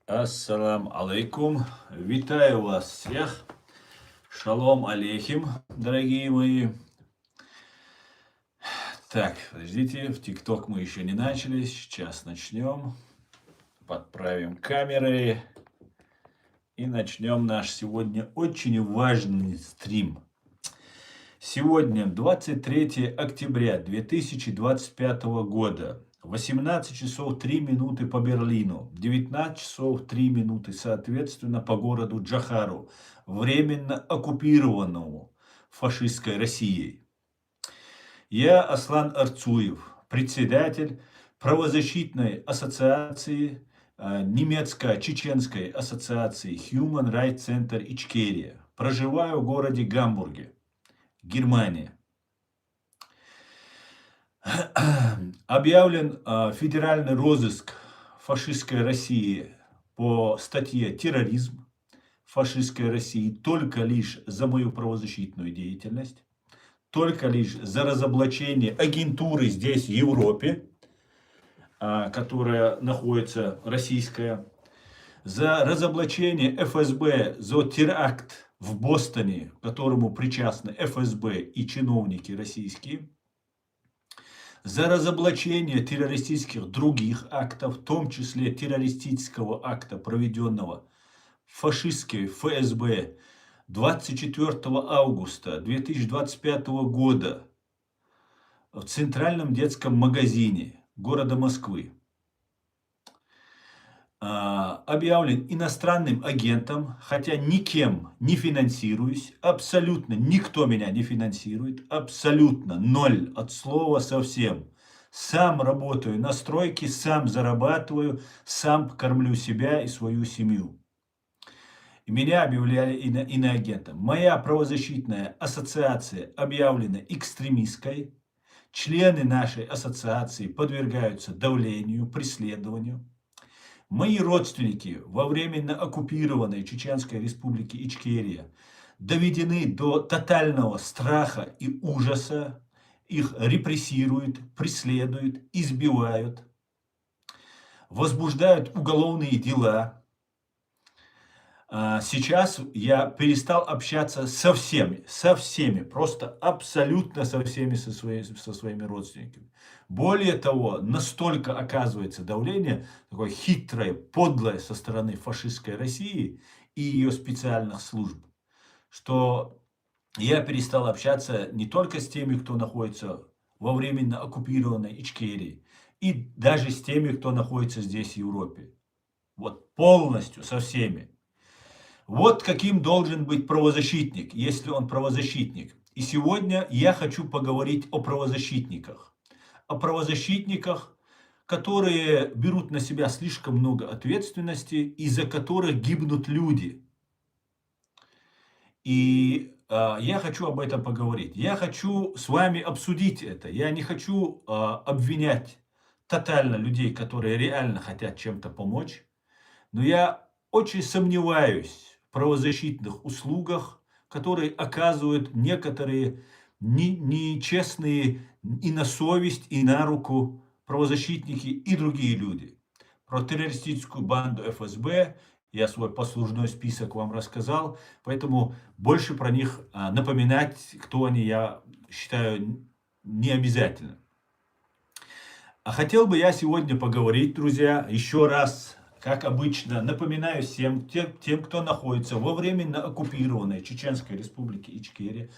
Ассалам алейкум. Витаю вас всех. Шалом алейхим, дорогие мои. Так, подождите, в ТикТок мы еще не начали. Сейчас начнем. Подправим камеры. И начнем наш сегодня очень важный стрим. Сегодня 23 октября 2025 года. 18 часов 3 минуты по Берлину, 19 часов 3 минуты, соответственно, по городу Джохару, временно оккупированному фашистской Россией. Я Аслан Арцуев, председатель правозащитной ассоциации, немецко-чеченской ассоциации Human Rights Center Ичкерия. Проживаю в городе Гамбурге, Германия. Объявлен федеральный розыск фашистской России по статье «Терроризм фашистской России» только лишь за мою правозащитную деятельность, только лишь за разоблачение агентуры здесь, в Европе, которая находится, российская, за разоблачение ФСБ, за теракт в Бостоне, к которому причастны ФСБ и чиновники российские, за разоблачение террористических других актов, в том числе террористического акта, проведенного фашистской ФСБ 24 августа 2025 года в Центральном детском магазине города Москвы. Объявлен иностранным агентом, хотя никем не финансируюсь, абсолютно никто меня не финансирует, абсолютно ноль от слова совсем. Сам работаю на стройке, сам зарабатываю, сам кормлю себя и свою семью. И меня объявляли иноагентом. Моя правозащитная ассоциация объявлена экстремистской. Члены нашей ассоциации подвергаются давлению, преследованию. Мои родственники во временно оккупированной Чеченской республике Ичкерия доведены до тотального страха и ужаса. Их репрессируют, преследуют, избивают, возбуждают уголовные дела. Сейчас я перестал общаться со всеми, просто абсолютно со всеми, со своими родственниками. Более того, настолько оказывается давление, такое хитрое, подлое со стороны фашистской России и ее специальных служб, что я перестал общаться не только с теми, кто находится во временно оккупированной Ичкерии, и даже с теми, кто находится здесь, в Европе. Вот полностью со всеми. Вот каким должен быть правозащитник, если он правозащитник. И сегодня я хочу поговорить о правозащитниках. О правозащитниках, которые берут на себя слишком много ответственности, из-за которых гибнут люди. И я хочу об этом поговорить. Я хочу с вами обсудить это. Я не хочу обвинять тотально людей, которые реально хотят чем-то помочь. Но я очень сомневаюсь в правозащитных услугах, которые оказывают некоторые нечестные и на совесть, и на руку правозащитники и другие люди. Про террористическую банду ФСБ я свой послужной список вам рассказал, поэтому больше про них напоминать, кто они, я считаю, не обязательно. А хотел бы я сегодня поговорить, друзья, еще раз, как обычно, напоминаю всем тем, кто находится во временно оккупированной Чеченской республике Ичкерия,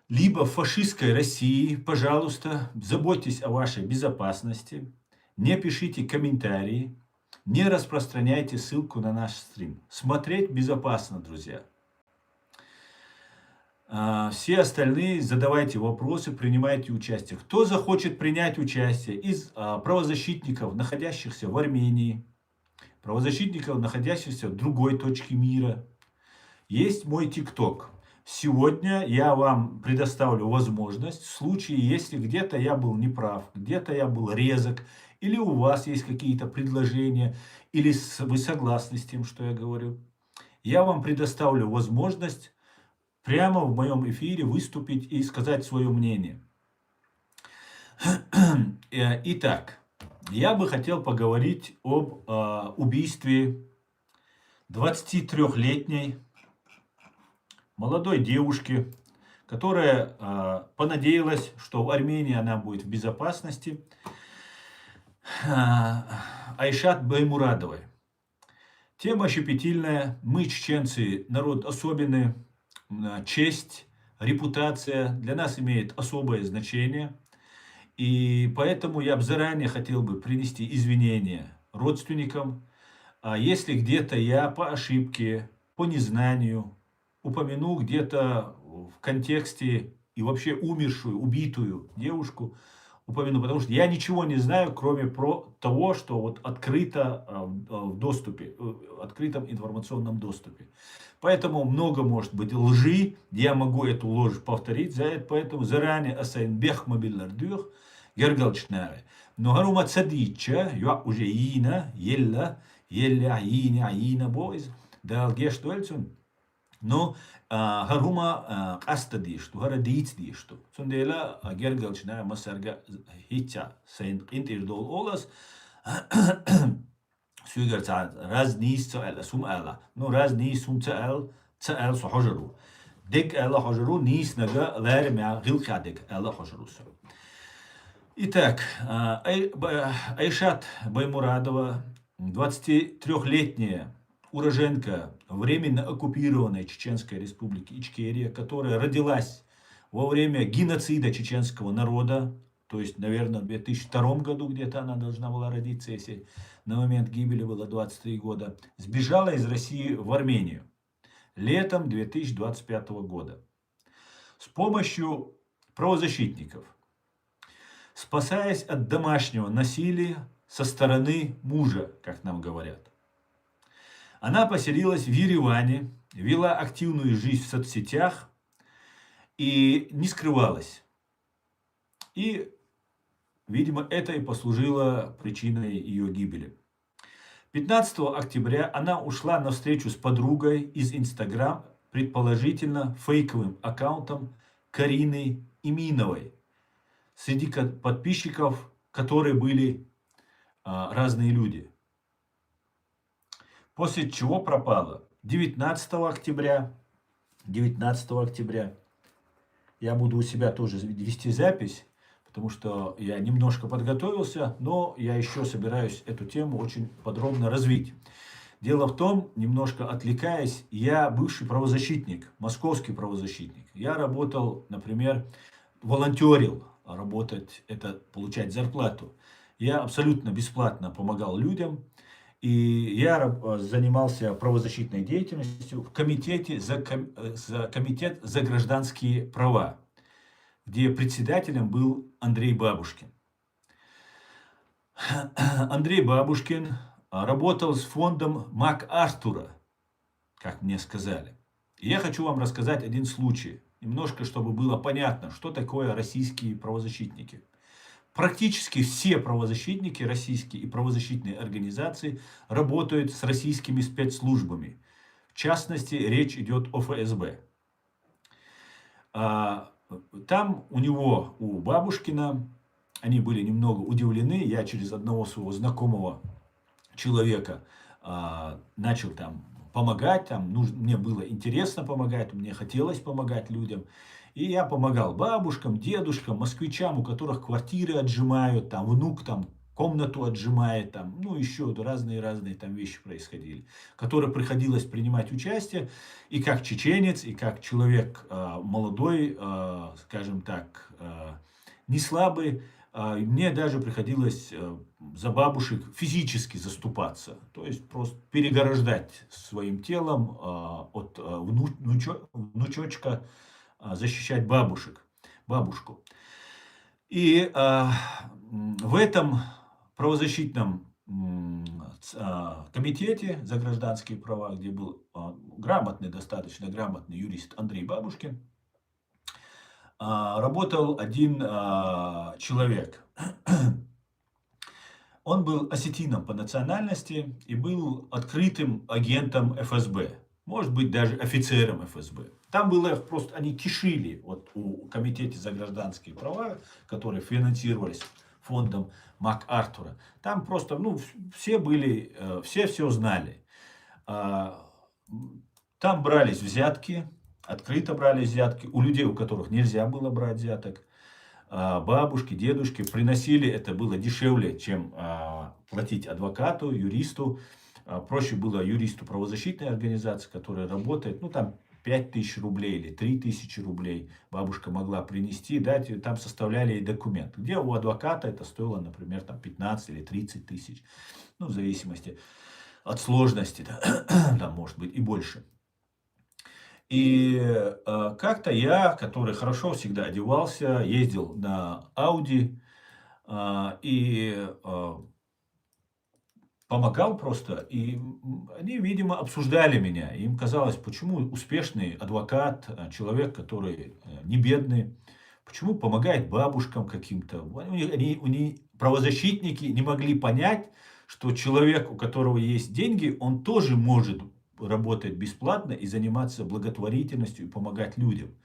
либо в фашистской России, пожалуйста, заботьтесь о вашей безопасности, не пишите комментарии, не распространяйте ссылку на наш стрим. Смотреть безопасно, друзья. Все остальные задавайте вопросы, принимайте участие. Кто захочет принять участие из правозащитников, находящихся в Армении, правозащитников, находящихся в другой точке мира, есть мой ТикТок. Сегодня я вам предоставлю возможность, в случае, если где-то я был неправ, где-то я был резок, или у вас есть какие-то предложения, или вы согласны с тем, что я говорю, я вам предоставлю возможность прямо в моем эфире выступить и сказать свое мнение. Итак, я бы хотел поговорить об убийстве 23-летней молодой девушки, которая понадеялась, что в Армении она будет в безопасности, Айшат Баймурадовой. Тема щепетильная. Мы, чеченцы, народ особенный. Честь, репутация для нас имеет особое значение. И поэтому я бы заранее хотел бы принести извинения родственникам. А если где-то я по ошибке, по незнанию упомяну где-то в контексте и вообще умершую, убитую девушку, упомяну, потому что я ничего не знаю, кроме того, что вот открыто в доступе, открытом информационном доступе. Поэтому много может быть лжи, я могу эту ложь повторить, поэтому заранее асайнбех мобильнардюх, гергалчнары. Но гарума цадича, я уже ина, елла, елля, ина, бойз, дал гештуэльцун. Но гарума астадишту, гарадиицдишту. Сундела гергалчнара масарга хитя, сайн интирдол олас, سويجر راز نيس تأل سوم ألا نو راز نيس سوم تأل سحجرو دك ألا حجرو نيس نجا لار مع غيل كادك ألا حجرو. Итак, Айшат Баймурадова, 23-летняя уроженка временно оккупированной Чеченской республики Ичкерия, которая родилась во время геноцида чеченского народа, то есть, наверное, в 2002 году где-то она должна была родиться, если на момент гибели было 23 года, сбежала из России в Армению летом 2025 года с помощью правозащитников, спасаясь от домашнего насилия со стороны мужа, как нам говорят. Она поселилась в Ереване, вела активную жизнь в соцсетях и не скрывалась. И, видимо, это и послужило причиной ее гибели. 15 октября она ушла на встречу с подругой из Инстаграм, предположительно фейковым аккаунтом Карины Иминовой, среди подписчиков которой были разные люди. После чего пропала. 19 октября я буду у себя тоже вести запись, потому что я немножко подготовился, но я еще собираюсь эту тему очень подробно развить. Дело в том, немножко отвлекаясь, я бывший правозащитник, московский правозащитник. Я работал, например, волонтерил, работать, это получать зарплату. Я абсолютно бесплатно помогал людям. И я занимался правозащитной деятельностью в комитете комитет за гражданские права, где председателем был Андрей Бабушкин. Андрей Бабушкин работал с фондом МакАртура, как мне сказали. И я хочу вам рассказать один случай, немножко, чтобы было понятно, что такое российские правозащитники. Практически все правозащитники российские и правозащитные организации работают с российскими спецслужбами. В частности, речь идет о ФСБ. Там у Бабушкина, они были немного удивлены. Я через одного своего знакомого человека начал там помогать. Мне было интересно помогать, мне хотелось помогать людям. И я помогал бабушкам, дедушкам, москвичам, у которых квартиры отжимают, там внук там комнату отжимает, там, ну еще разные там вещи происходили, в которых приходилось принимать участие и как чеченец, и как человек молодой, скажем так, не слабый. Мне даже приходилось за бабушек физически заступаться, то есть просто переграждать своим телом от внучочка, защищать бабушку. И в этом правозащитном комитете за гражданские права, где был достаточно грамотный юрист Андрей Бабушкин, работал один человек. Он был осетином по национальности и был открытым агентом ФСБ. может быть, даже офицером ФСБ. Там было просто, они кишили вот у Комитета за гражданские права, которые финансировались фондом МакАртура. Там просто, ну, все были, все знали. А, Там брались взятки, открыто брали взятки у людей, у которых нельзя было брать взяток. Бабушки, дедушки приносили, это было дешевле, чем платить адвокату, юристу. Проще было юристу правозащитной организации, которая работает, ну там 5000 рублей или 3000 рублей бабушка могла принести, дать, и там составляли ей документ. Где у адвоката это стоило, например, там 15 или 30 тысяч, ну в зависимости от сложности, да, там может быть и больше. И как-то я, который хорошо всегда одевался, ездил на Ауди и помогал просто. И они, видимо, обсуждали меня. Им казалось, почему успешный адвокат, человек, который не бедный, почему помогает бабушкам каким-то. Правозащитники не могли понять, что человек, у которого есть деньги, он тоже может работать бесплатно и заниматься благотворительностью и помогать людям.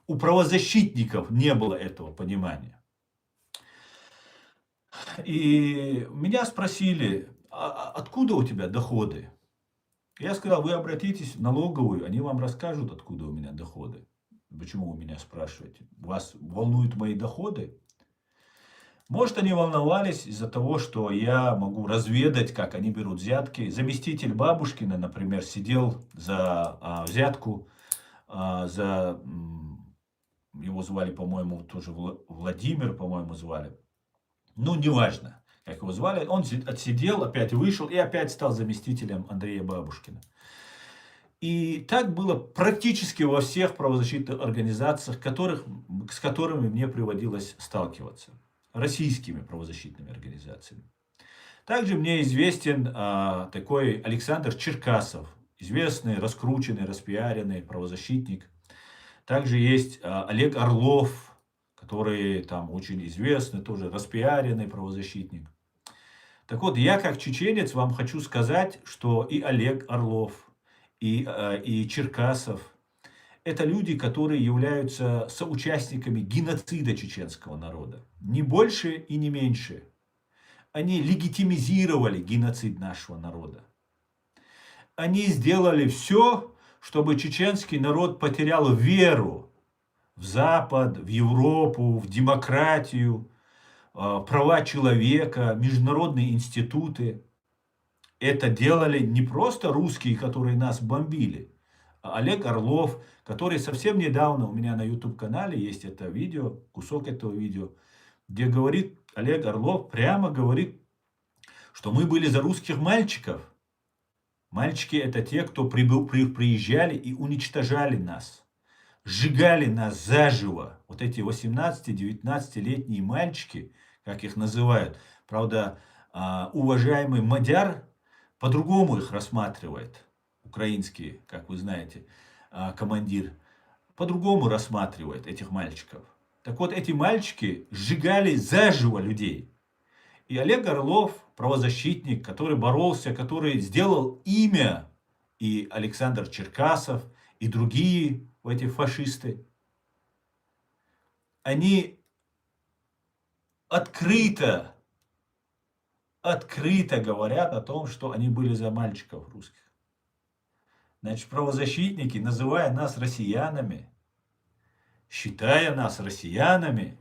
У правозащитников не было этого понимания. И меня спросили, откуда у тебя доходы? Я сказал, вы обратитесь в налоговую, они вам расскажут, откуда у меня доходы. Почему вы меня спрашиваете? Вас волнуют мои доходы? Может, они волновались из-за того, что я могу разведать, как они берут взятки. Заместитель Бабушкина, например, сидел за взятку, его звали, по-моему, тоже Владимир, по-моему, звали. Ну, неважно, как его звали. Он отсидел, опять вышел и опять стал заместителем Андрея Бабушкина. И так было практически во всех правозащитных организациях, с которыми мне приводилось сталкиваться. Российскими правозащитными организациями. Также мне известен такой Александр Черкасов, известный, раскрученный, распиаренный правозащитник. Также есть Олег Орлов, который там очень известный, тоже распиаренный правозащитник. Так вот, я как чеченец вам хочу сказать, что и Олег Орлов, и Черкасов – это люди, которые являются соучастниками геноцида чеченского народа. Не больше и не меньше. Они легитимизировали геноцид нашего народа. Они сделали все, чтобы чеченский народ потерял веру в Запад, в Европу, в демократию, права человека, международные институты. Это делали не просто русские, которые нас бомбили, а Олег Орлов, который совсем недавно у меня на YouTube-канале есть это видео, кусок этого видео, где говорит, Олег Орлов прямо говорит, что мы были за русских мальчиков. Мальчики – это те, кто приезжали и уничтожали нас. Сжигали нас заживо. Вот эти 18-19-летние мальчики, как их называют. Правда, уважаемый Мадяр по-другому их рассматривает. Украинский, как вы знаете, командир. По-другому рассматривает этих мальчиков. Так вот, эти мальчики сжигали заживо людей. И Олег Орлов, правозащитник, который боролся, который сделал имя, и Александр Черкасов, и другие эти фашисты, они открыто говорят о том, что они были за мальчиков русских. Значит, правозащитники, называя нас россиянами, считая нас россиянами,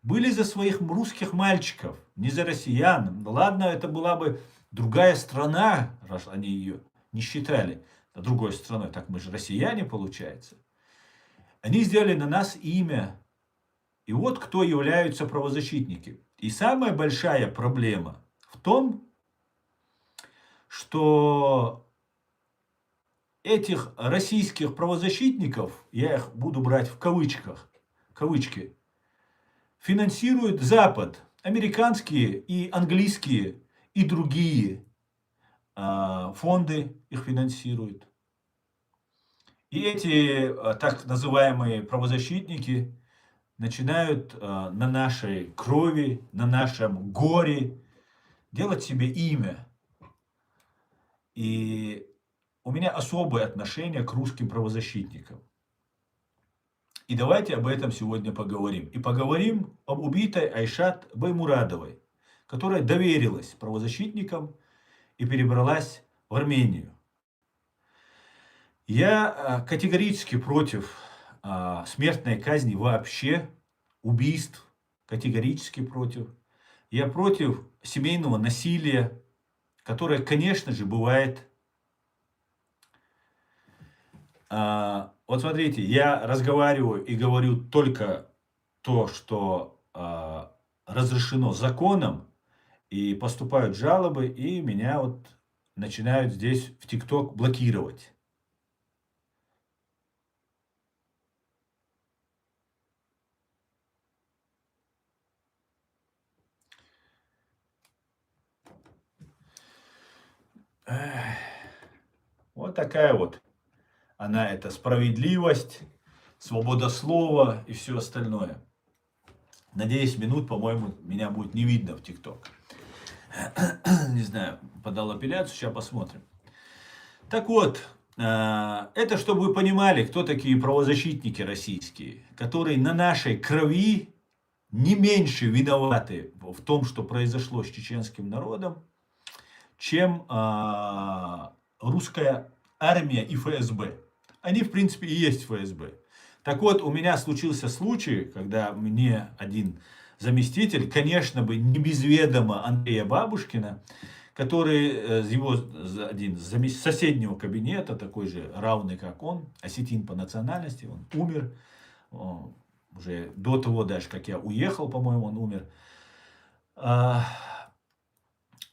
были за своих русских мальчиков, не за россиян. Ладно, это была бы другая страна, раз они ее не считали другой страной. Так мы же россияне, получается. Они сделали на нас имя. И вот кто являются правозащитники. И самая большая проблема в том, что этих российских правозащитников, я их буду брать в кавычках, кавычки, финансирует Запад, американские и английские и другие фонды их финансируют. И эти так называемые правозащитники начинают на нашей крови, на нашем горе делать себе имя. И у меня особое отношение к русским правозащитникам. И давайте об этом сегодня поговорим. И поговорим об убитой Айшат Баймурадовой, которая доверилась правозащитникам и перебралась в Армению. Я категорически против смертной казни вообще, убийств, категорически против. Я против семейного насилия, которое, конечно же, бывает. Вот смотрите, я разговариваю и говорю только то, что разрешено законом, и поступают жалобы, и меня вот начинают здесь в ТикТок блокировать. Вот такая вот она, эта справедливость, свобода слова и все остальное. Надеюсь, минут, по-моему, меня будет не видно в ТикТок. Не знаю, подал апелляцию, сейчас посмотрим. Так вот, это чтобы вы понимали, кто такие правозащитники российские, которые на нашей крови не меньше виноваты в том, что произошло с чеченским народом, чем русская армия и ФСБ. Они, в принципе, и есть ФСБ. Так вот, у меня случился случай, когда мне один заместитель, конечно бы не без ведома Андрея Бабушкина, который один из соседнего кабинета, такой же равный, как он, осетин по национальности, он умер. Уже до того даже, как я уехал, по-моему, он умер.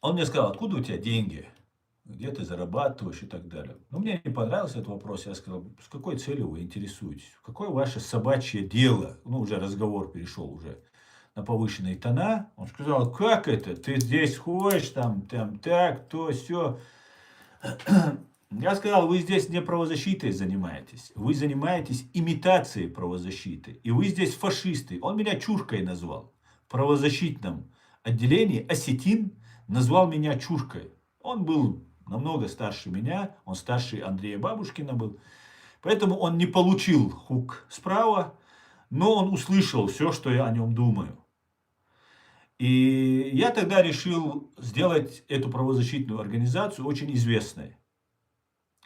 Он мне сказал, откуда у тебя деньги? Где ты зарабатываешь и так далее. Но мне не понравился этот вопрос. Я сказал, с какой целью вы интересуетесь? Какое ваше собачье дело? Ну, уже разговор перешел уже на повышенные тона. Он сказал, как это? Ты здесь ходишь, там так, то, все. Я сказал, вы здесь не правозащитой занимаетесь. Вы занимаетесь имитацией правозащиты. И вы здесь фашисты. Он меня чуркой назвал. В правозащитном отделении осетин назвал меня чуркой. Он был намного старше меня, он старше Андрея Бабушкина был. Поэтому он не получил хук справа, но он услышал все, что я о нем думаю. И я тогда решил сделать эту правозащитную организацию очень известной.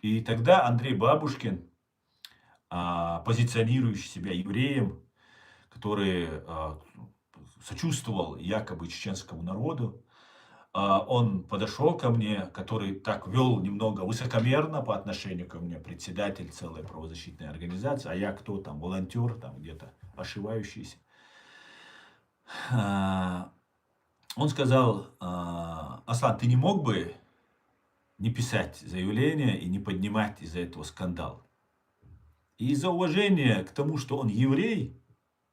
И тогда Андрей Бабушкин, позиционирующий себя евреем, который сочувствовал якобы чеченскому народу, он подошел ко мне, который так вел немного высокомерно по отношению ко мне, председатель целой правозащитной организации, а я кто там, волонтер, там где-то ошивающийся. Он сказал, Аслан, ты не мог бы не писать заявление и не поднимать из-за этого скандал? И из-за уважения к тому, что он еврей,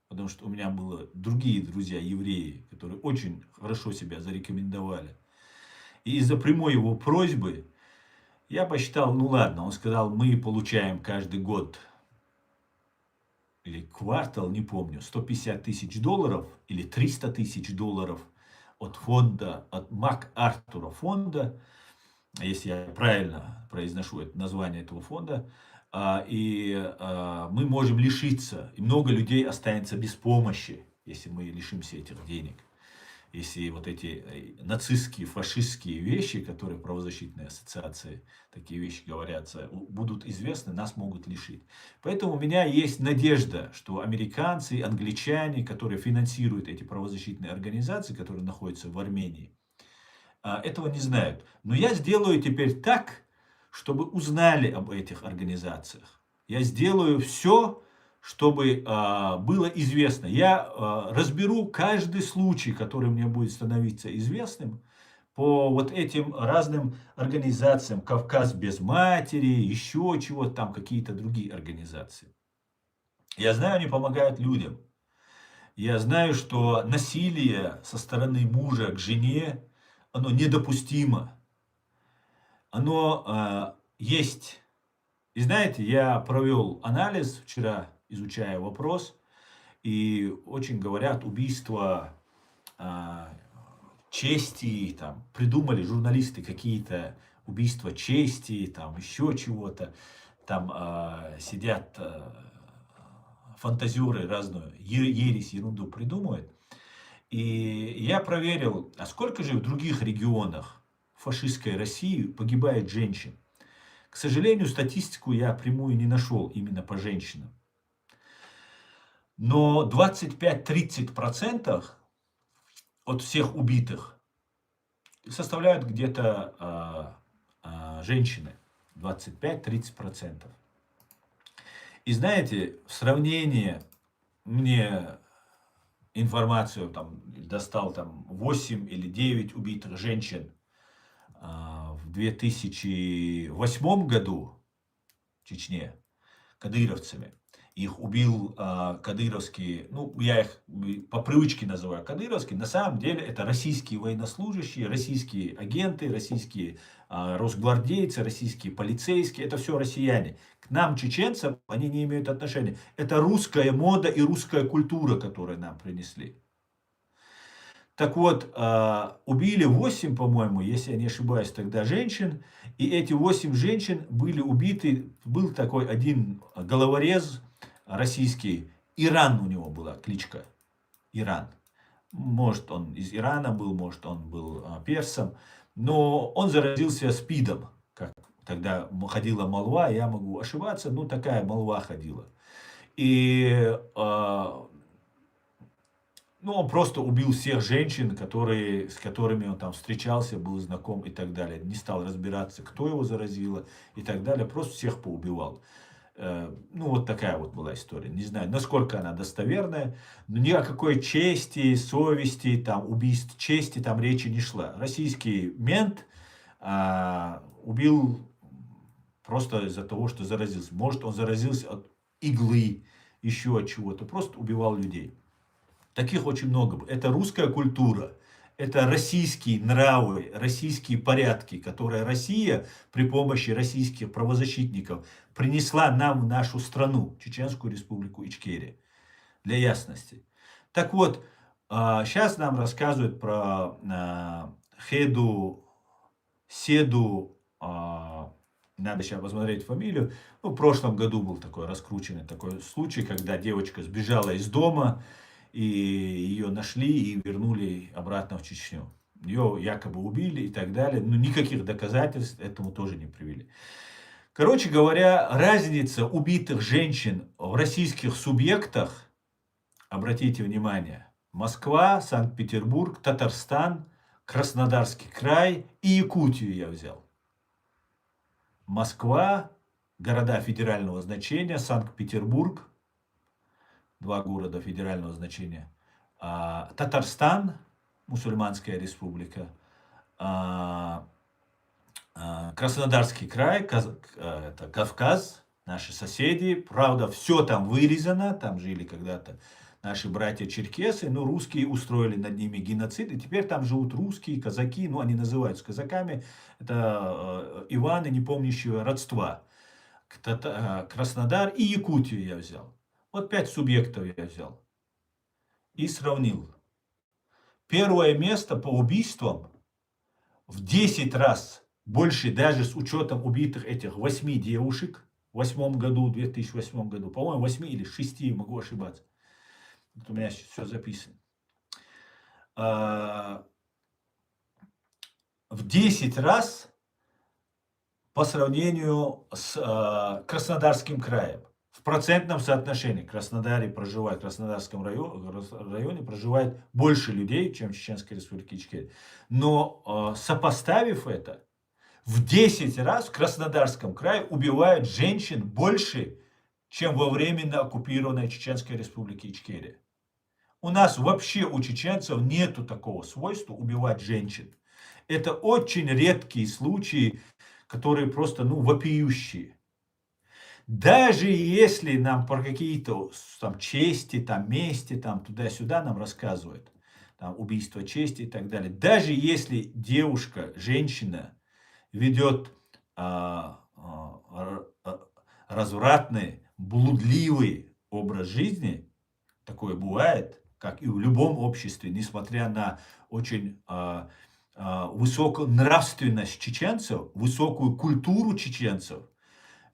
потому что у меня были другие друзья евреи, которые очень хорошо себя зарекомендовали. И из-за прямой его просьбы я посчитал, ну ладно, он сказал, мы получаем каждый год или квартал, не помню, 150 тысяч долларов или 300 тысяч долларов от фонда, от МакАртура фонда, если я правильно произношу это название этого фонда, и мы можем лишиться, и много людей останется без помощи, если мы лишимся этих денег. Если вот эти нацистские, фашистские вещи, которые в правозащитной ассоциации, такие вещи говорятся, будут известны, нас могут лишить. Поэтому у меня есть надежда, что американцы, англичане, которые финансируют эти правозащитные организации, которые находятся в Армении, этого не знают. Но я сделаю теперь так, чтобы узнали об этих организациях. Я сделаю все, чтобы было известно. Я разберу каждый случай, который мне будет становиться известным, по вот этим разным организациям. Кавказ без матери, еще чего-то, там какие-то другие организации. Я знаю, они помогают людям. Я знаю, что насилие со стороны мужа к жене, оно недопустимо. Оно есть. И знаете, я провел анализ вчера, изучая вопрос, и очень говорят, убийство чести, там, придумали журналисты какие-то убийство чести, там еще чего-то. Там сидят фантазеры разную, ересь, ерунду придумывают. И я проверил, а сколько же в других регионах фашистской России погибает женщин. К сожалению, статистику я прямую не нашел именно по женщинам. Но 25-30% от всех убитых составляют где-то женщины. 25-30%. И знаете, в сравнении мне информацию там достал там 8 или 9 убитых женщин в 2008 году в Чечне кадыровцами. Их убил кадыровские, ну, я их по привычке называю кадыровские, на самом деле это российские военнослужащие, российские агенты, российские росгвардейцы, российские полицейские, это все россияне. К нам, чеченцам, они не имеют отношения. Это русская мода и русская культура, которую нам принесли. Так вот, убили 8, по-моему, если я не ошибаюсь, тогда женщин. И эти 8 женщин были убиты. Был такой один головорез российский. Иран у него была кличка. Иран. Может, он из Ирана был, может, он был персом. Но он заразился СПИДом. Как тогда ходила молва, я могу ошибаться, но такая молва ходила. И ну, он просто убил всех женщин, с которыми он там встречался, был знаком и так далее. Не стал разбираться, кто его заразило и так далее. Просто всех поубивал. Ну, вот такая вот была история. Не знаю, насколько она достоверная. Но ни о какой чести, совести, там, убийств чести там речи не шла. Российский мент убил просто из-за того, что заразился. Может, он заразился от иглы, еще от чего-то. Просто убивал людей. Таких очень много. Это русская культура, это российские нравы, российские порядки, которые Россия при помощи российских правозащитников принесла нам в нашу страну, Чеченскую Республику Ичкерия, для ясности. Так вот, сейчас нам рассказывают про Хеду, Седу, надо сейчас посмотреть фамилию. Ну, в прошлом году был такой раскрученный такой случай, когда девочка сбежала из дома, и ее нашли и вернули обратно в Чечню. Ее якобы убили и так далее. Но никаких доказательств этому тоже не привели. Короче говоря, разница убитых женщин в российских субъектах, обратите внимание, Москва, Санкт-Петербург, Татарстан, Краснодарский край и Якутию я взял. Москва, города федерального значения, Санкт-Петербург, 2 города федерального значения. Татарстан, мусульманская республика. Краснодарский край, это Кавказ, наши соседи. Правда, все там вырезано, там жили когда-то наши братья-черкесы, но русские устроили над ними геноцид, и теперь там живут русские, казаки, ну они называются казаками, это Иваны, не помнящие родства. Краснодар и Якутию я взял. Вот 5 субъектов я взял и сравнил. Первое место по убийствам в 10 раз больше, даже с учетом убитых этих 8 девушек в 2008 году, по-моему, 8 или 6, могу ошибаться. Вот у меня все записано. В 10 раз по сравнению с Краснодарским краем. В процентном соотношении в Краснодарском районе проживает больше людей, чем в Чеченской Республике Ичкерия. Но сопоставив это, в 10 раз в Краснодарском крае убивают женщин больше, чем во временно оккупированной Чеченской Республике Ичкерия. У нас вообще у чеченцев нету такого свойства убивать женщин. Это очень редкие случаи, которые просто, вопиющие. Даже если нам про какие-то там чести, там мести, там туда-сюда нам рассказывают, там убийство чести и так далее. Даже если девушка, женщина ведет развратный, блудливый образ жизни, такое бывает, как и в любом обществе, несмотря на очень высокую нравственность чеченцев, высокую культуру чеченцев,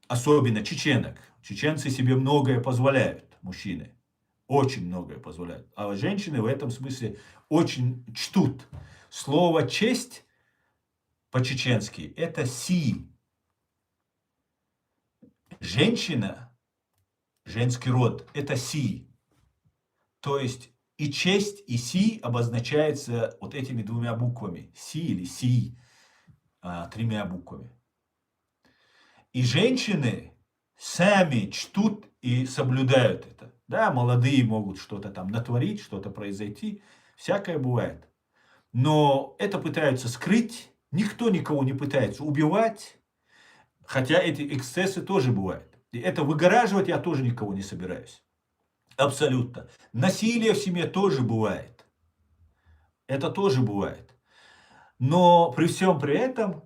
особенно чеченок. Чеченцы себе многое позволяют, мужчины. Очень многое позволяют. А женщины в этом смысле очень чтут. Слово «честь» по-чеченски – это «си». Женщина, женский род – это «си». То есть и честь, и «си» обозначается вот этими двумя буквами. «Си» или «си», тремя буквами. И женщины сами чтут и соблюдают это. Да, молодые могут что-то там натворить, что-то произойти. Всякое бывает. Но это пытаются скрыть. Никто никого не пытается убивать. Хотя эти эксцессы тоже бывают. И это выгораживать я тоже никого не собираюсь. Абсолютно. Насилие в семье тоже бывает. Это тоже бывает. Но при всем при этом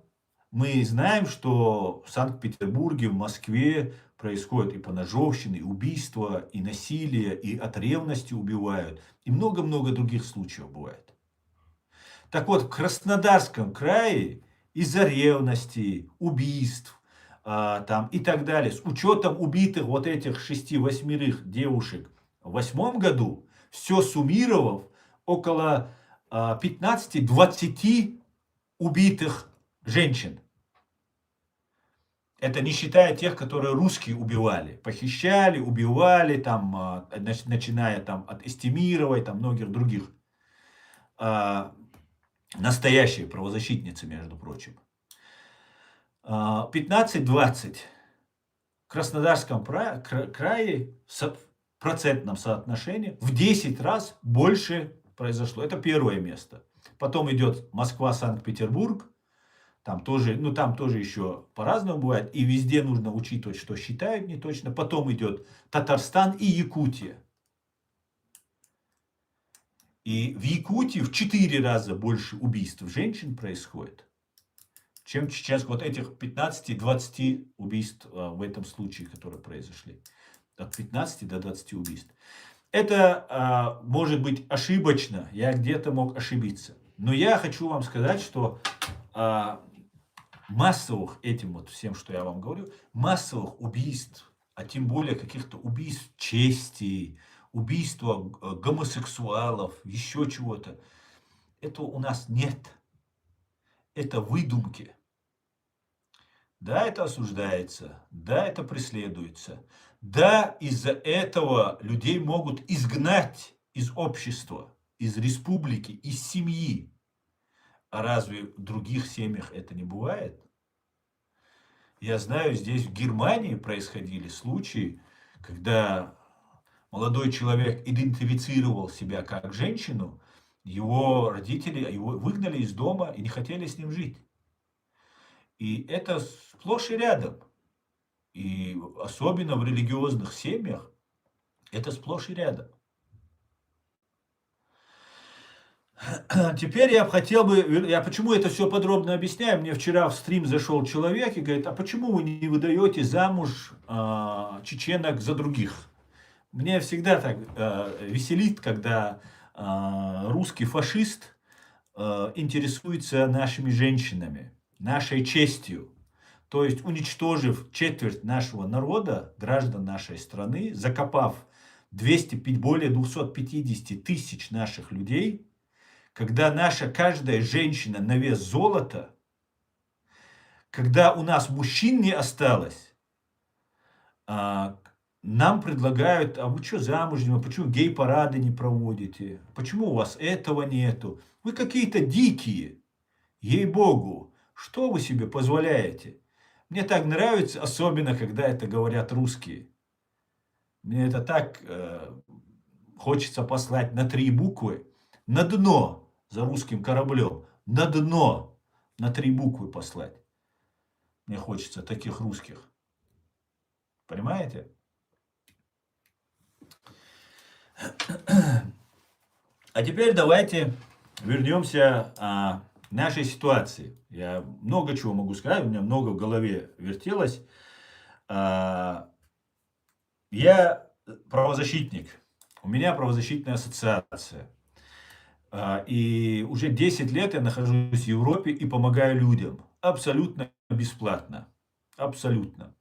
мы знаем, что в Санкт-Петербурге, в Москве происходят и поножовщины, и убийства, и насилие, и от ревности убивают, и много-много других случаев бывает. Так вот, в Краснодарском крае из-за ревности, убийств там, и так далее, с учетом убитых вот этих 6-8 девушек в 2008 году, все суммировав, около 15-20 убитых женщин. Это не считая тех, которые русские убивали, похищали, убивали, там, начиная там, от Эстемировой, там, многих других. Настоящие правозащитницы, между прочим. 15-20 в Краснодарском крае в процентном соотношении в 10 раз больше произошло. Это первое место. Потом идет Москва, Санкт-Петербург. Там тоже, ну там тоже еще по-разному бывает. И везде нужно учитывать, что считают не точно. Потом идет Татарстан и Якутия. И в Якутии в 4 раза больше убийств женщин происходит, чем в Чеченске. Вот этих 15-20 убийств в этом случае, которые произошли. От 15 до 20 убийств. Это может быть ошибочно. Я где-то мог ошибиться. Но я хочу вам сказать, что массовых, этим вот всем, что я вам говорю, массовых убийств, а тем более каких-то убийств чести, убийства гомосексуалов, еще чего-то, этого у нас нет. Это выдумки. Да, это осуждается, да, это преследуется, да, из-за этого людей могут изгнать из общества, из республики, из семьи. А разве в других семьях это не бывает? Я знаю, здесь в Германии происходили случаи, когда молодой человек идентифицировал себя как женщину, его родители его выгнали из дома и не хотели с ним жить. И это сплошь и рядом. И особенно в религиозных семьях это сплошь и рядом. Теперь я хотел бы, я почему это все подробно объясняю, мне вчера в стрим зашел человек и говорит, а почему вы не выдаете замуж чеченок за других? Мне всегда так веселит, когда русский фашист интересуется нашими женщинами, нашей честью. То есть уничтожив четверть нашего народа, граждан нашей страны, закопав более 250 тысяч наших людей, когда наша каждая женщина на вес золота, когда у нас мужчин не осталось, нам предлагают, а вы что замужем, почему гей-парады не проводите, почему у вас этого нету, вы какие-то дикие, ей-богу, что вы себе позволяете? Мне так нравится, особенно когда это говорят русские. Мне это так хочется послать на 3 буквы, на дно за русским кораблем, на дно на 3 буквы послать. Мне хочется таких русских. Понимаете? А теперь давайте вернемся к нашей ситуации. Я много чего могу сказать, у меня много в голове вертелось. Я правозащитник. У меня правозащитная ассоциация. И уже 10 лет я нахожусь в Европе и помогаю людям. Абсолютно бесплатно. Абсолютно.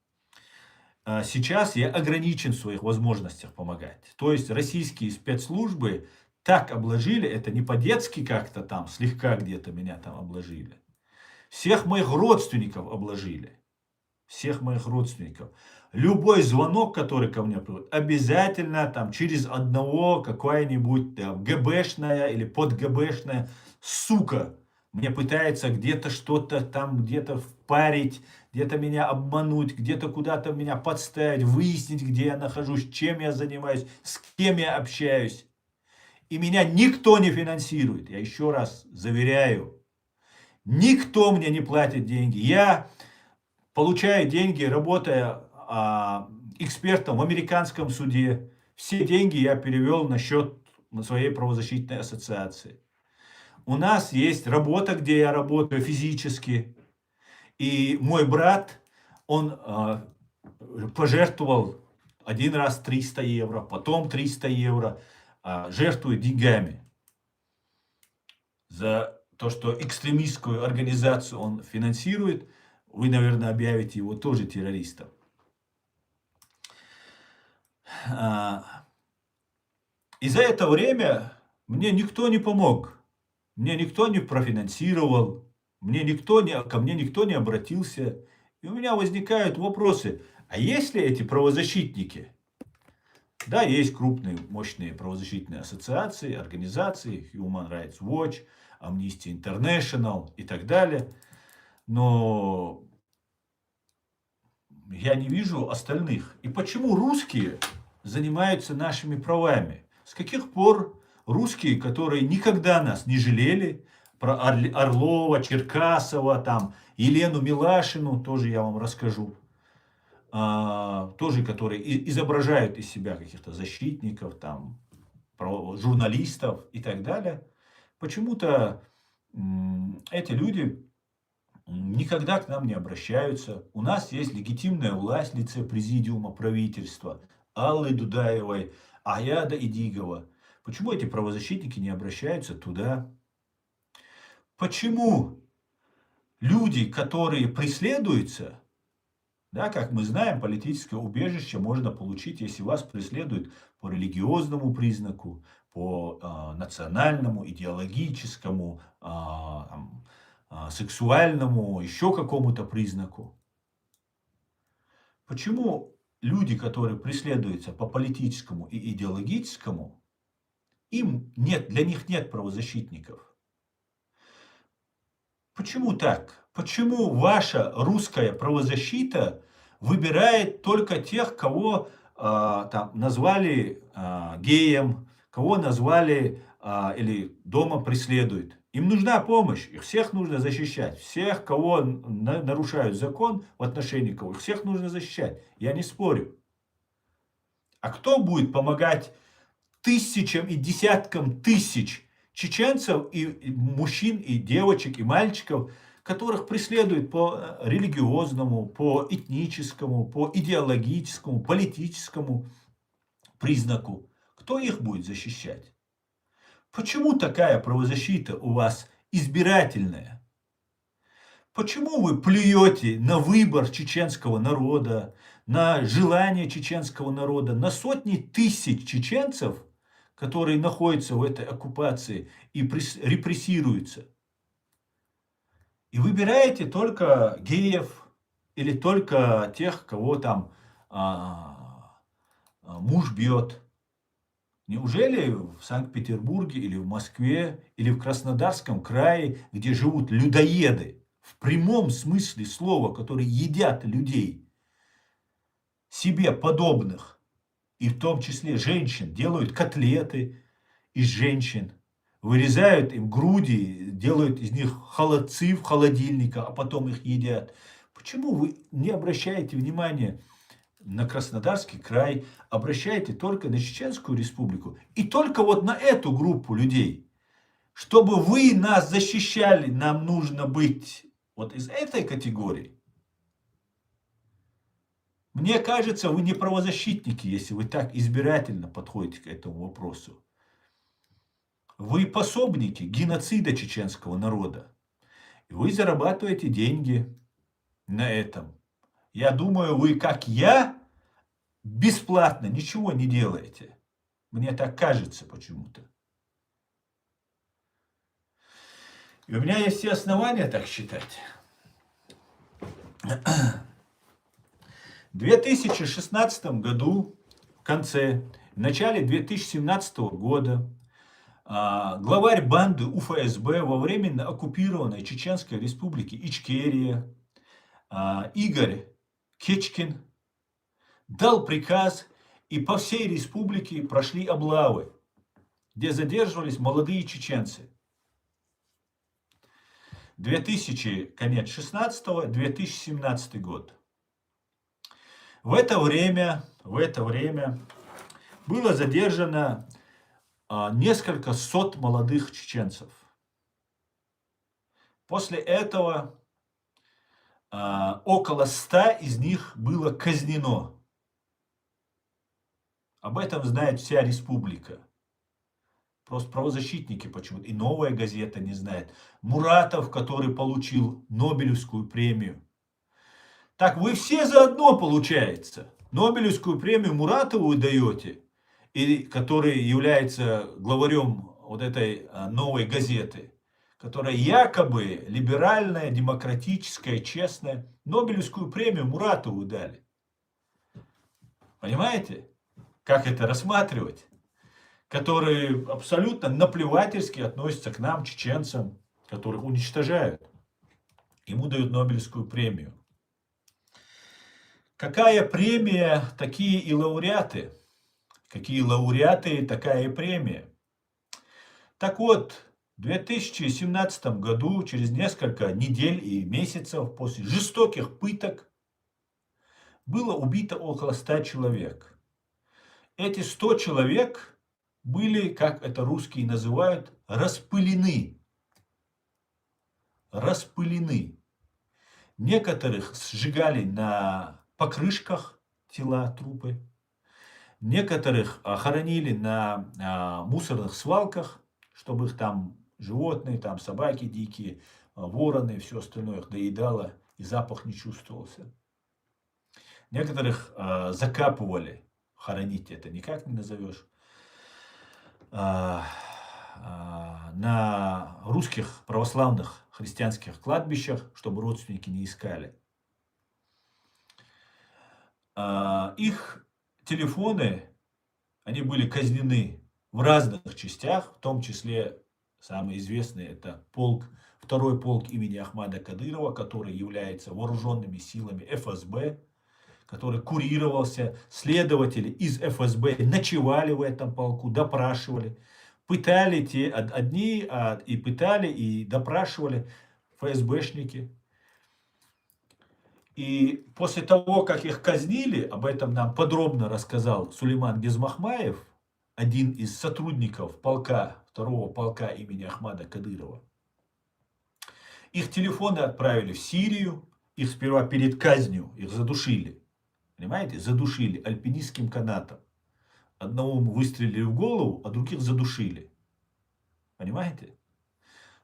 Сейчас я ограничен в своих возможностях помогать. То есть российские спецслужбы так обложили, это не по-детски как-то там, слегка где-то меня там обложили. Всех моих родственников обложили. Всех моих родственников. Любой звонок, который ко мне приходит, обязательно там через одного какая-нибудь там ГБшная или подГБшная сука мне пытается где-то что-то там, где-то впарить, где-то меня обмануть, где-то куда-то меня подставить, выяснить, где я нахожусь, чем я занимаюсь, с кем я общаюсь. И меня никто не финансирует. Я еще раз заверяю, никто мне не платит деньги. Я получаю деньги, работая экспертом в американском суде. Все деньги я перевел на счет своей правозащитной ассоциации. У нас есть работа, где я работаю физически. И мой брат, он пожертвовал один раз 300 евро, потом 300 евро, жертвует деньгами за то, что экстремистскую организацию он финансирует. Вы, наверное, объявите его тоже террористом. И за это время мне никто не помог, мне никто не профинансировал, ко мне никто не обратился. И у меня возникают вопросы, а есть ли эти правозащитники? Да, есть крупные, мощные правозащитные ассоциации, организации, Human Rights Watch, Amnesty International и так далее. Но я не вижу остальных. И почему русские занимаются нашими правами? С каких пор русские, которые никогда нас не жалели, про Орлова, Черкасова, там, Елену Милашину, тоже я вам расскажу, тоже которые изображают из себя каких-то защитников, там, журналистов и так далее. Почему-то эти люди никогда к нам не обращаются. У нас есть легитимная власть в лице президиума правительства Аллы Дудаевой, Аяда Идигова. Почему эти правозащитники не обращаются туда? Почему люди, которые преследуются, да, как мы знаем, политическое убежище можно получить, если вас преследуют по религиозному признаку, по национальному, идеологическому, сексуальному, еще какому-то признаку. Почему люди, которые преследуются по политическому и идеологическому, для них нет правозащитников? Почему так? Почему ваша русская правозащита выбирает только тех, кого там назвали геем, кого назвали или дома преследуют? Им нужна помощь, их всех нужно защищать. Всех, кого нарушают закон, в отношении кого, их всех нужно защищать. Я не спорю. А кто будет помогать тысячам и десяткам тысяч чеченцев, и мужчин, и девочек, и мальчиков, которых преследуют по религиозному, по этническому, по идеологическому, политическому признаку? Кто их будет защищать? Почему такая правозащита у вас избирательная? Почему вы плюете на выбор чеченского народа, на желание чеченского народа, на сотни тысяч чеченцев, которые находятся в этой оккупации и репрессируются? И выбираете только геев или только тех, кого там муж бьет. Неужели в Санкт-Петербурге или в Москве или в Краснодарском крае, где живут людоеды, в прямом смысле слова, которые едят людей, себе подобных, и в том числе женщин, делают котлеты из женщин, вырезают им груди, делают из них холодцы в холодильниках, а потом их едят? Почему вы не обращаете внимания на Краснодарский край, обращаете только на Чеченскую республику и только вот на эту группу людей? Чтобы вы нас защищали, нам нужно быть вот из этой категории. Мне кажется, вы не правозащитники, если вы так избирательно подходите к этому вопросу. Вы пособники геноцида чеченского народа. И вы зарабатываете деньги на этом. Я думаю, вы, как я, бесплатно ничего не делаете. Мне так кажется почему-то. И у меня есть все основания так считать. В 2016 году, в конце, в начале 2017 года, главарь банды УФСБ во временно оккупированной Чеченской республике Ичкерия Игорь Кечкин дал приказ, и по всей республике прошли облавы, где задерживались молодые чеченцы. 2016-2017 год. В это время было задержано несколько сот молодых чеченцев. После этого около 100 из них было казнено. Об этом знает вся республика. Просто правозащитники почему-то. И «Новая газета» не знает. Муратов, который получил Нобелевскую премию. Так вы все заодно, получается. Нобелевскую премию Муратову даете, и который является главарем вот этой «Новой газеты», которая якобы либеральная, демократическая, честная. Нобелевскую премию Муратову дали. Понимаете, как это рассматривать? Которые абсолютно наплевательски относятся к нам, чеченцам, которых уничтожают. Ему дают Нобелевскую премию. Какая премия, такие и лауреаты. Какие лауреаты, такая и премия. Так вот, в 2017 году, через несколько недель и месяцев после жестоких пыток, было убито около 100 человек. Эти 100 человек были, как это русские называют, распылены. Распылены. Некоторых сжигали на покрышках тела, трупы. Некоторых хоронили на мусорных свалках, чтобы их там животные, там собаки дикие, вороны и все остальное их доедало, и запах не чувствовался. Некоторых закапывали, хоронить это никак не назовешь, на русских православных христианских кладбищах, чтобы родственники не искали. Их телефоны, они были казнены в разных частях, в том числе самый известный это второй полк имени Ахмада Кадырова, который является вооруженными силами ФСБ, который курировался. Следователи из ФСБ ночевали в этом полку, допрашивали, пытали и пытали, и допрашивали ФСБшники. И после того, как их казнили, об этом нам подробно рассказал Сулейман Безмахмаев, один из сотрудников второго полка имени Ахмада Кадырова. Их телефоны отправили в Сирию, их сперва перед казнью, их задушили. Понимаете, задушили альпинистским канатом. Одного выстрелили в голову, а других задушили. Понимаете?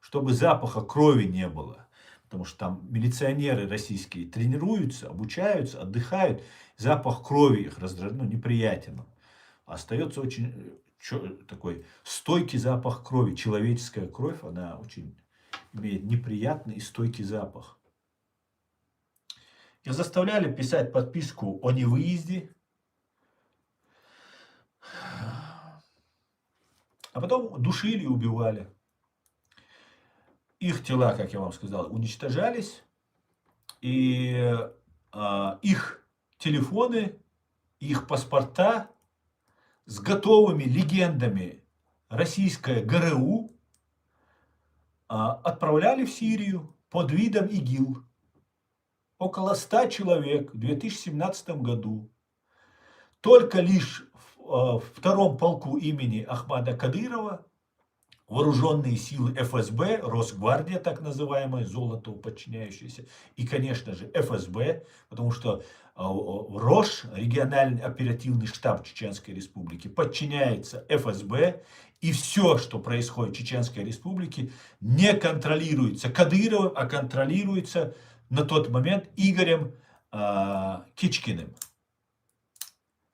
Чтобы запаха крови не было. Потому что там милиционеры российские тренируются, обучаются, отдыхают. Запах крови их неприятен. Остается очень такой стойкий запах крови. Человеческая кровь, она очень имеет неприятный и стойкий запах. Их заставляли писать подписку о невыезде. А потом душили и убивали. Их тела, как я вам сказал, уничтожались. И их телефоны, их паспорта с готовыми легендами российское ГРУ отправляли в Сирию под видом ИГИЛ. Около 100 человек в 2017 году. Только лишь в втором полку имени Ахмада Кадырова вооруженные силы ФСБ, Росгвардия, так называемая, Золотову подчиняющаяся, и, конечно же, ФСБ, потому что РОШ, региональный оперативный штаб Чеченской Республики, подчиняется ФСБ, и все, что происходит в Чеченской Республике, не контролируется Кадыровым, а контролируется на тот момент Игорем Кечкиным.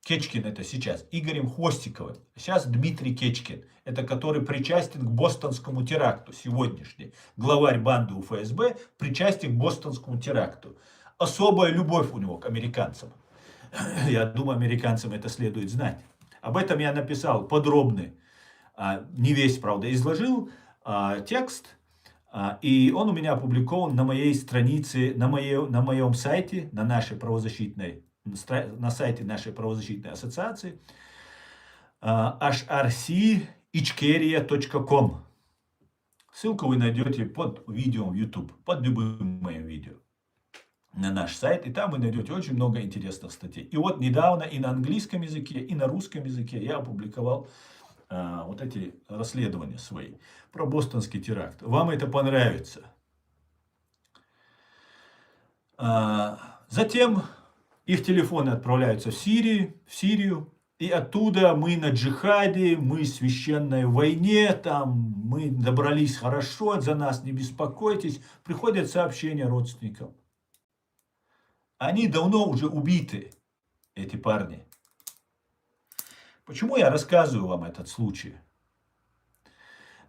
Кечкин это сейчас, Игорем Хвостиковым. Сейчас Дмитрий Кечкин, это который причастен к бостонскому теракту, сегодняшний главарь банды УФСБ, причастен к бостонскому теракту. Особая любовь у него к американцам. Я думаю, американцам это следует знать. Об этом я написал подробный, не весь, правда, изложил текст. И он у меня опубликован на моей странице, на моем сайте, на нашей правозащитной, на сайте нашей правозащитной ассоциации hrcichkeria.com. Ссылку вы найдете под видео в YouTube, под любым моим видео на наш сайт. И там вы найдете очень много интересных статей. И вот недавно и на английском языке, и на русском языке я опубликовал вот эти расследования свои про бостонский теракт. Вам это понравится. Затем их телефоны отправляются в Сирию, и оттуда мы на джихаде, мы в священной войне, там мы добрались хорошо, за нас не беспокойтесь. Приходят сообщения родственникам. Они давно уже убиты, эти парни. Почему я рассказываю вам этот случай?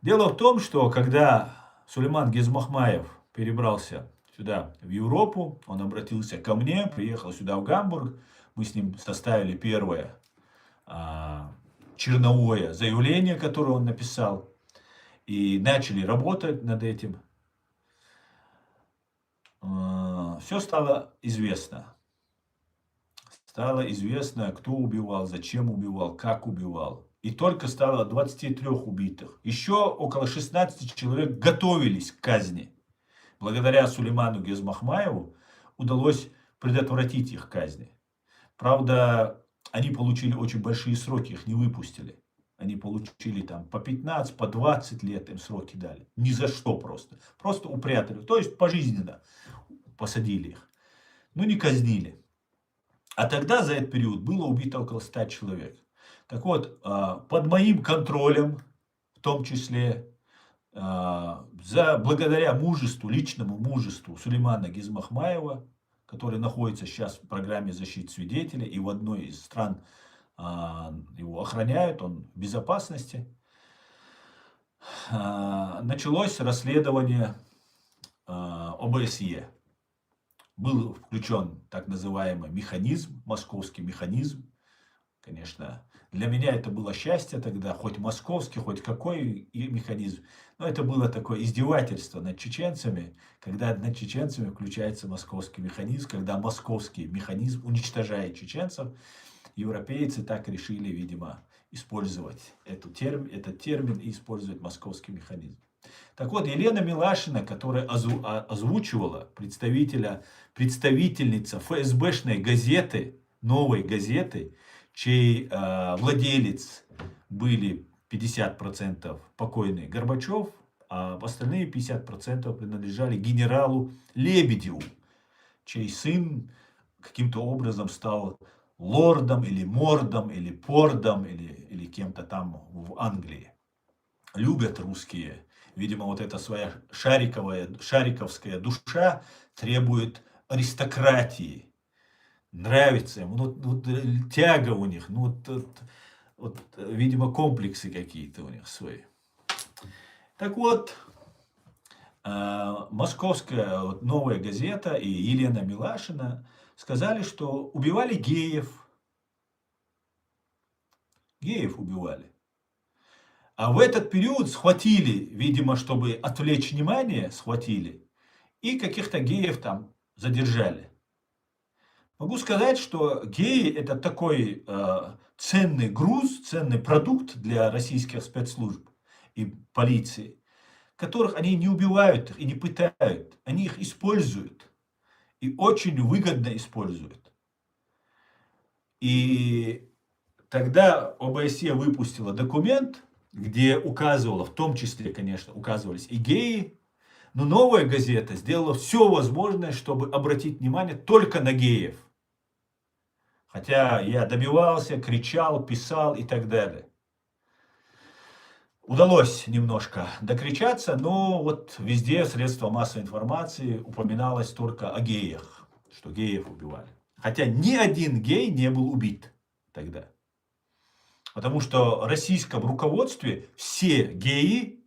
Дело в том, что когда Сулейман Гезмахмаев перебрался сюда, в Европу, он обратился ко мне, приехал сюда, в Гамбург. Мы с ним составили первое черновое заявление, которое он написал, и начали работать над этим. Все стало известно. Стало известно, кто убивал, зачем убивал, как убивал. И только стало 23 убитых. Еще около 16 человек готовились к казни. Благодаря Сулейману Гезмахмаеву удалось предотвратить их казни. Правда, они получили очень большие сроки, их не выпустили. Они получили там по 15, по 20 лет им сроки дали. Ни за что просто. Просто упрятали. То есть пожизненно посадили их. Но не казнили. А тогда за этот период было убито около 100 человек. Так вот, под моим контролем, в том числе, благодаря мужеству, личному мужеству Сулеймана Гезмахмаева, который находится сейчас в программе защиты свидетелей, и в одной из стран его охраняют, он в безопасности, началось расследование ОБСЕ. Был включен так называемый механизм, московский механизм. Конечно, для меня это было счастье тогда, хоть московский, хоть какой механизм. Но это было такое издевательство над чеченцами, когда над чеченцами включается московский механизм, когда московский механизм уничтожает чеченцев. Европейцы так решили, видимо, использовать этот термин и использовать московский механизм. Так вот, Елена Милашина, которая озвучивала представительница ФСБшной газеты, новой газеты, чей владелец были 50% покойный Горбачев, а остальные 50% принадлежали генералу Лебедеву, чей сын каким-то образом стал лордом или мордом, или пордом, или кем-то там в Англии. Любят русские. Видимо, вот эта своя шариковская душа требует аристократии. Нравится им. Вот тяга у них. Видимо, комплексы какие-то у них свои. Так вот, московская новая газета и Елена Милашина сказали, что убивали геев. Геев убивали. А в этот период схватили, видимо, чтобы отвлечь внимание, схватили, и каких-то геев там задержали. Могу сказать, что геи это такой ценный груз, ценный продукт для российских спецслужб и полиции, которых они не убивают и не пытают, они их используют. И очень выгодно используют. И тогда ОБСЕ выпустила документ, где указывало, в том числе, конечно, указывались и геи, но новая газета сделала все возможное, чтобы обратить внимание только на геев. Хотя я добивался, кричал, писал и так далее. Удалось немножко докричаться, но вот везде средства массовой информации упоминалось только о геях, что геев убивали. Хотя ни один гей не был убит тогда. Потому что в российском руководстве все геи,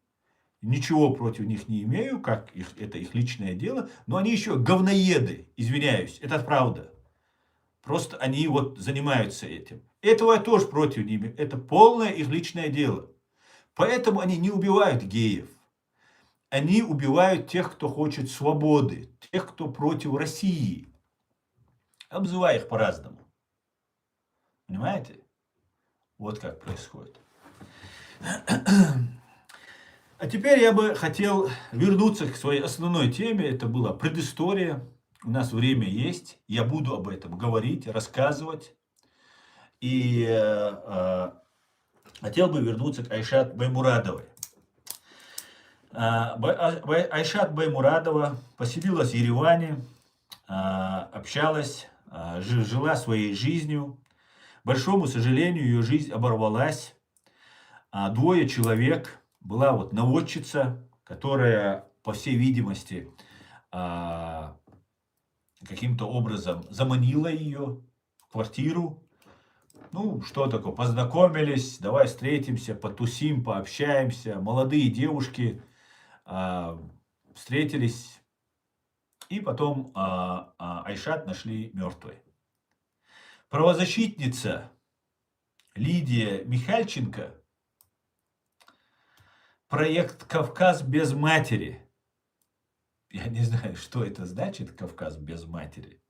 ничего против них не имею, как это их личное дело, но они еще говноеды, извиняюсь, это правда. Просто они вот занимаются этим. Этого я тоже против не имею, это полное их личное дело. Поэтому они не убивают геев. Они убивают тех, кто хочет свободы, тех, кто против России. Обзывая их по-разному. Понимаете? Вот как происходит. А теперь я бы хотел вернуться к своей основной теме. Это была предыстория. У нас время есть. Я буду об этом говорить, рассказывать. И хотел бы вернуться к Айшат Баймурадовой. Айшат Баймурадова поселилась в Ереване, общалась, жила своей жизнью. К большому сожалению, ее жизнь оборвалась. Двое человек, была вот наводчица, которая, по всей видимости, каким-то образом заманила ее в квартиру. Ну, что такое, познакомились, давай встретимся, потусим, пообщаемся. Молодые девушки встретились, и потом Айшат нашли мертвой. Правозащитница Лидия Михальченко, проект «Кавказ без матери». Я не знаю, что это значит, «Кавказ без матери».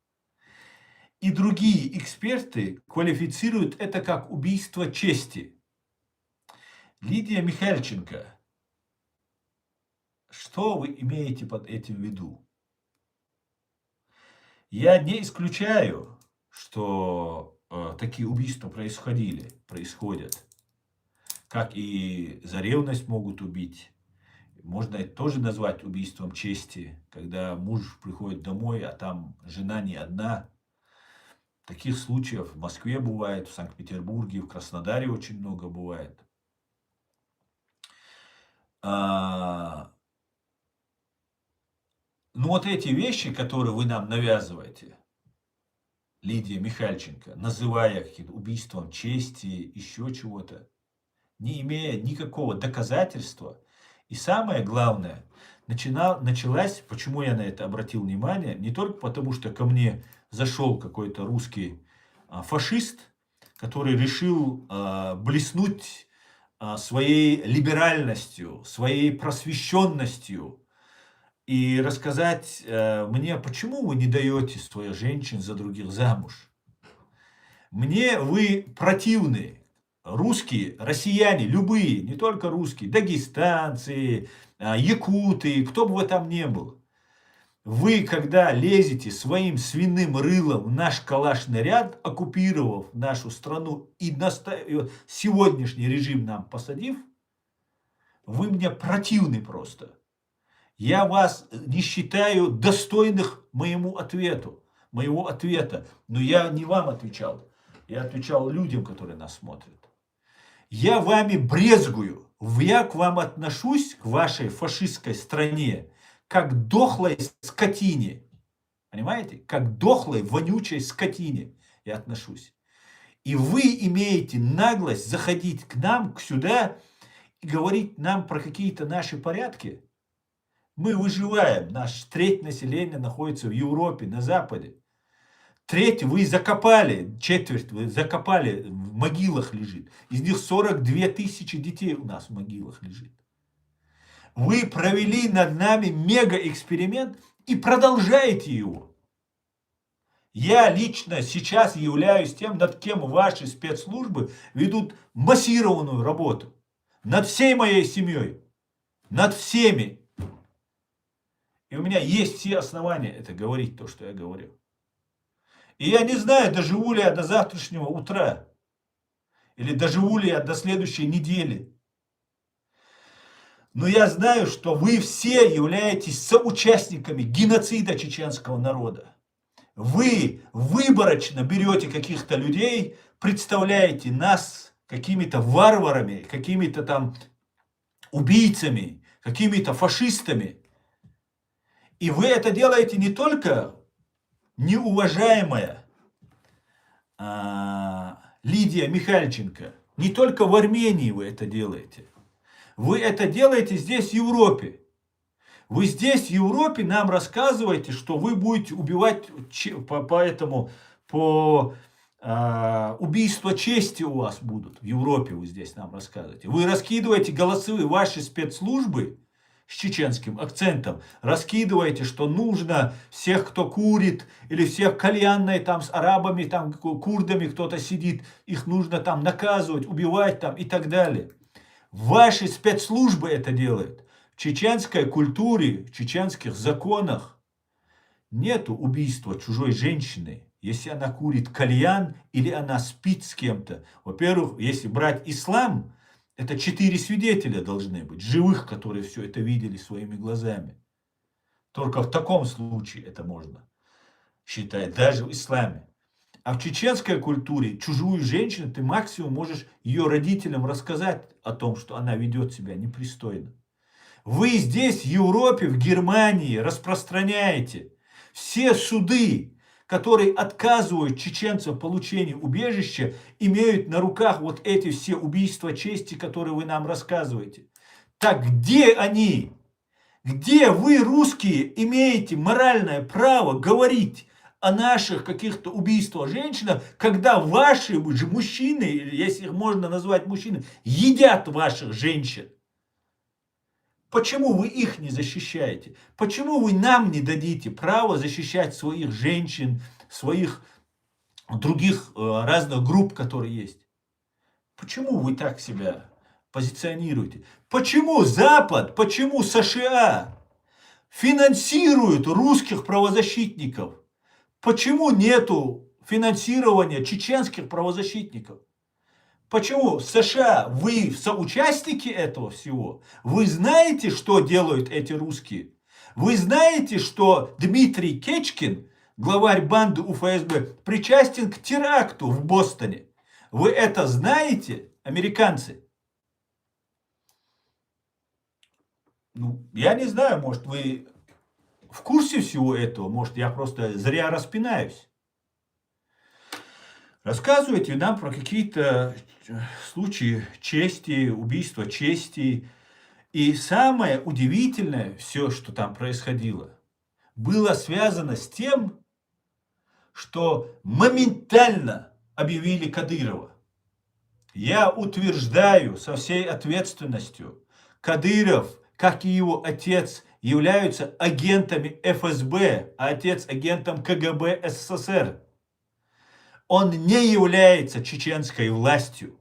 И другие эксперты квалифицируют это как убийство чести. Лидия Михальченко, что вы имеете под этим в виду? Я не исключаю, что такие убийства происходят. Как и за ревность могут убить. Можно это тоже назвать убийством чести, когда муж приходит домой, а там жена не одна. Таких случаев в Москве бывает, в Санкт-Петербурге, в Краснодаре очень много бывает. Но вот эти вещи, которые вы нам навязываете, Лидия Михальченко, называя каким-то убийством чести, еще чего-то, не имея никакого доказательства. И самое главное, началась, почему я на это обратил внимание, не только потому, что ко мне зашел какой-то русский фашист, который решил блеснуть своей либеральностью, своей просвещенностью и рассказать мне, почему вы не даете своих женщин за других замуж. Мне вы противны. Русские, россияне, любые, не только русские, дагестанцы, якуты, кто бы вы там ни был. Вы, когда лезете своим свиным рылом в наш калашный ряд, оккупировав нашу страну и сегодняшний режим нам посадив, вы мне противны просто. Я вас не считаю достойных моего ответа. Но я не вам отвечал. Я отвечал людям, которые нас смотрят. Я вами брезгую. Я к вам отношусь, к вашей фашистской стране, как к дохлой скотине. Понимаете? Как к дохлой, вонючей скотине я отношусь. И вы имеете наглость заходить к нам, сюда, и говорить нам про какие-то наши порядки. Мы выживаем. Наш треть населения находится в Европе, на Западе. Треть вы закопали, четверть вы закопали, в могилах лежит. Из них 42 тысячи детей у нас в могилах лежит. Вы провели над нами мега-эксперимент и продолжаете его. Я лично сейчас являюсь тем, над кем ваши спецслужбы ведут массированную работу. Над всей моей семьей. Над всеми. И у меня есть все основания это говорить, то, что я говорю. И я не знаю, доживу ли я до завтрашнего утра. Или доживу ли я до следующей недели. Но я знаю, что вы все являетесь соучастниками геноцида чеченского народа. Вы выборочно берете каких-то людей, представляете нас какими-то варварами, какими-то там убийцами, какими-то фашистами. И вы это делаете не только, неуважаемая Лидия Михальченко, не только в Армении вы это делаете. Вы это делаете здесь, в Европе. Вы здесь, в Европе, нам рассказываете, что вы будете убивать, убийства чести у вас будут. В Европе вы здесь нам рассказываете. Вы раскидываете голосовые, ваши спецслужбы с чеченским акцентом, раскидываете, что нужно всех, кто курит, или всех кальянной там с арабами, там курдами кто-то сидит, их нужно там наказывать, убивать там и так далее. Ваши спецслужбы это делают. В чеченской культуре, в чеченских законах нету убийства чужой женщины, если она курит кальян или она спит с кем-то. Во-первых, если брать ислам, это 4 свидетеля должны быть, живых, которые все это видели своими глазами. Только в таком случае это можно считать, даже в исламе. А в чеченской культуре чужую женщину ты максимум можешь ее родителям рассказать о том, что она ведет себя непристойно. Вы здесь, в Европе, в Германии, распространяете все суды, которые отказывают чеченцам в получении убежища, имеют на руках вот эти все убийства чести, которые вы нам рассказываете. Так где они? Где вы, русские, имеете моральное право говорить о наших каких-то убийствах женщин, когда ваши же мужчины, если их можно назвать мужчинами, едят ваших женщин? Почему вы их не защищаете? Почему вы нам не дадите право защищать своих женщин, своих других разных групп, которые есть? Почему вы так себя позиционируете? Почему Запад, почему США финансируют русских правозащитников? Почему нету финансирования чеченских правозащитников? Почему США, вы соучастники этого всего? Вы знаете, что делают эти русские? Вы знаете, что Дмитрий Кечкин, главарь банды УФСБ, причастен к теракту в Бостоне? Вы это знаете, американцы? Ну, я не знаю, может, вы в курсе всего этого? Может, я просто зря распинаюсь? Рассказывайте нам про какие-то случаи чести, убийства чести. И самое удивительное, все, что там происходило, было связано с тем, что моментально объявили Кадырова. Я утверждаю со всей ответственностью, Кадыров, как и его отец, являются агентами ФСБ, а отец агентом КГБ СССР. Он не является чеченской властью.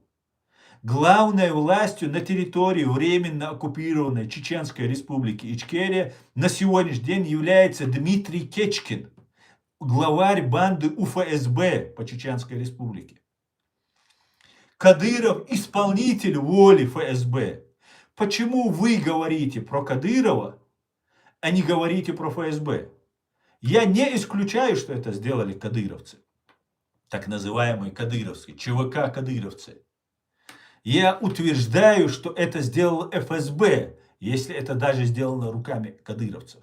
Главной властью на территории временно оккупированной Чеченской республики Ичкерия на сегодняшний день является Дмитрий Кечкин, главарь банды УФСБ по Чеченской республике. Кадыров – исполнитель воли ФСБ. Почему вы говорите про Кадырова, а не говорите про ФСБ? Я не исключаю, что это сделали кадыровцы. Так называемые кадыровские, ЧВК кадыровцы. Я утверждаю, что это сделал ФСБ, если это даже сделано руками кадыровцев.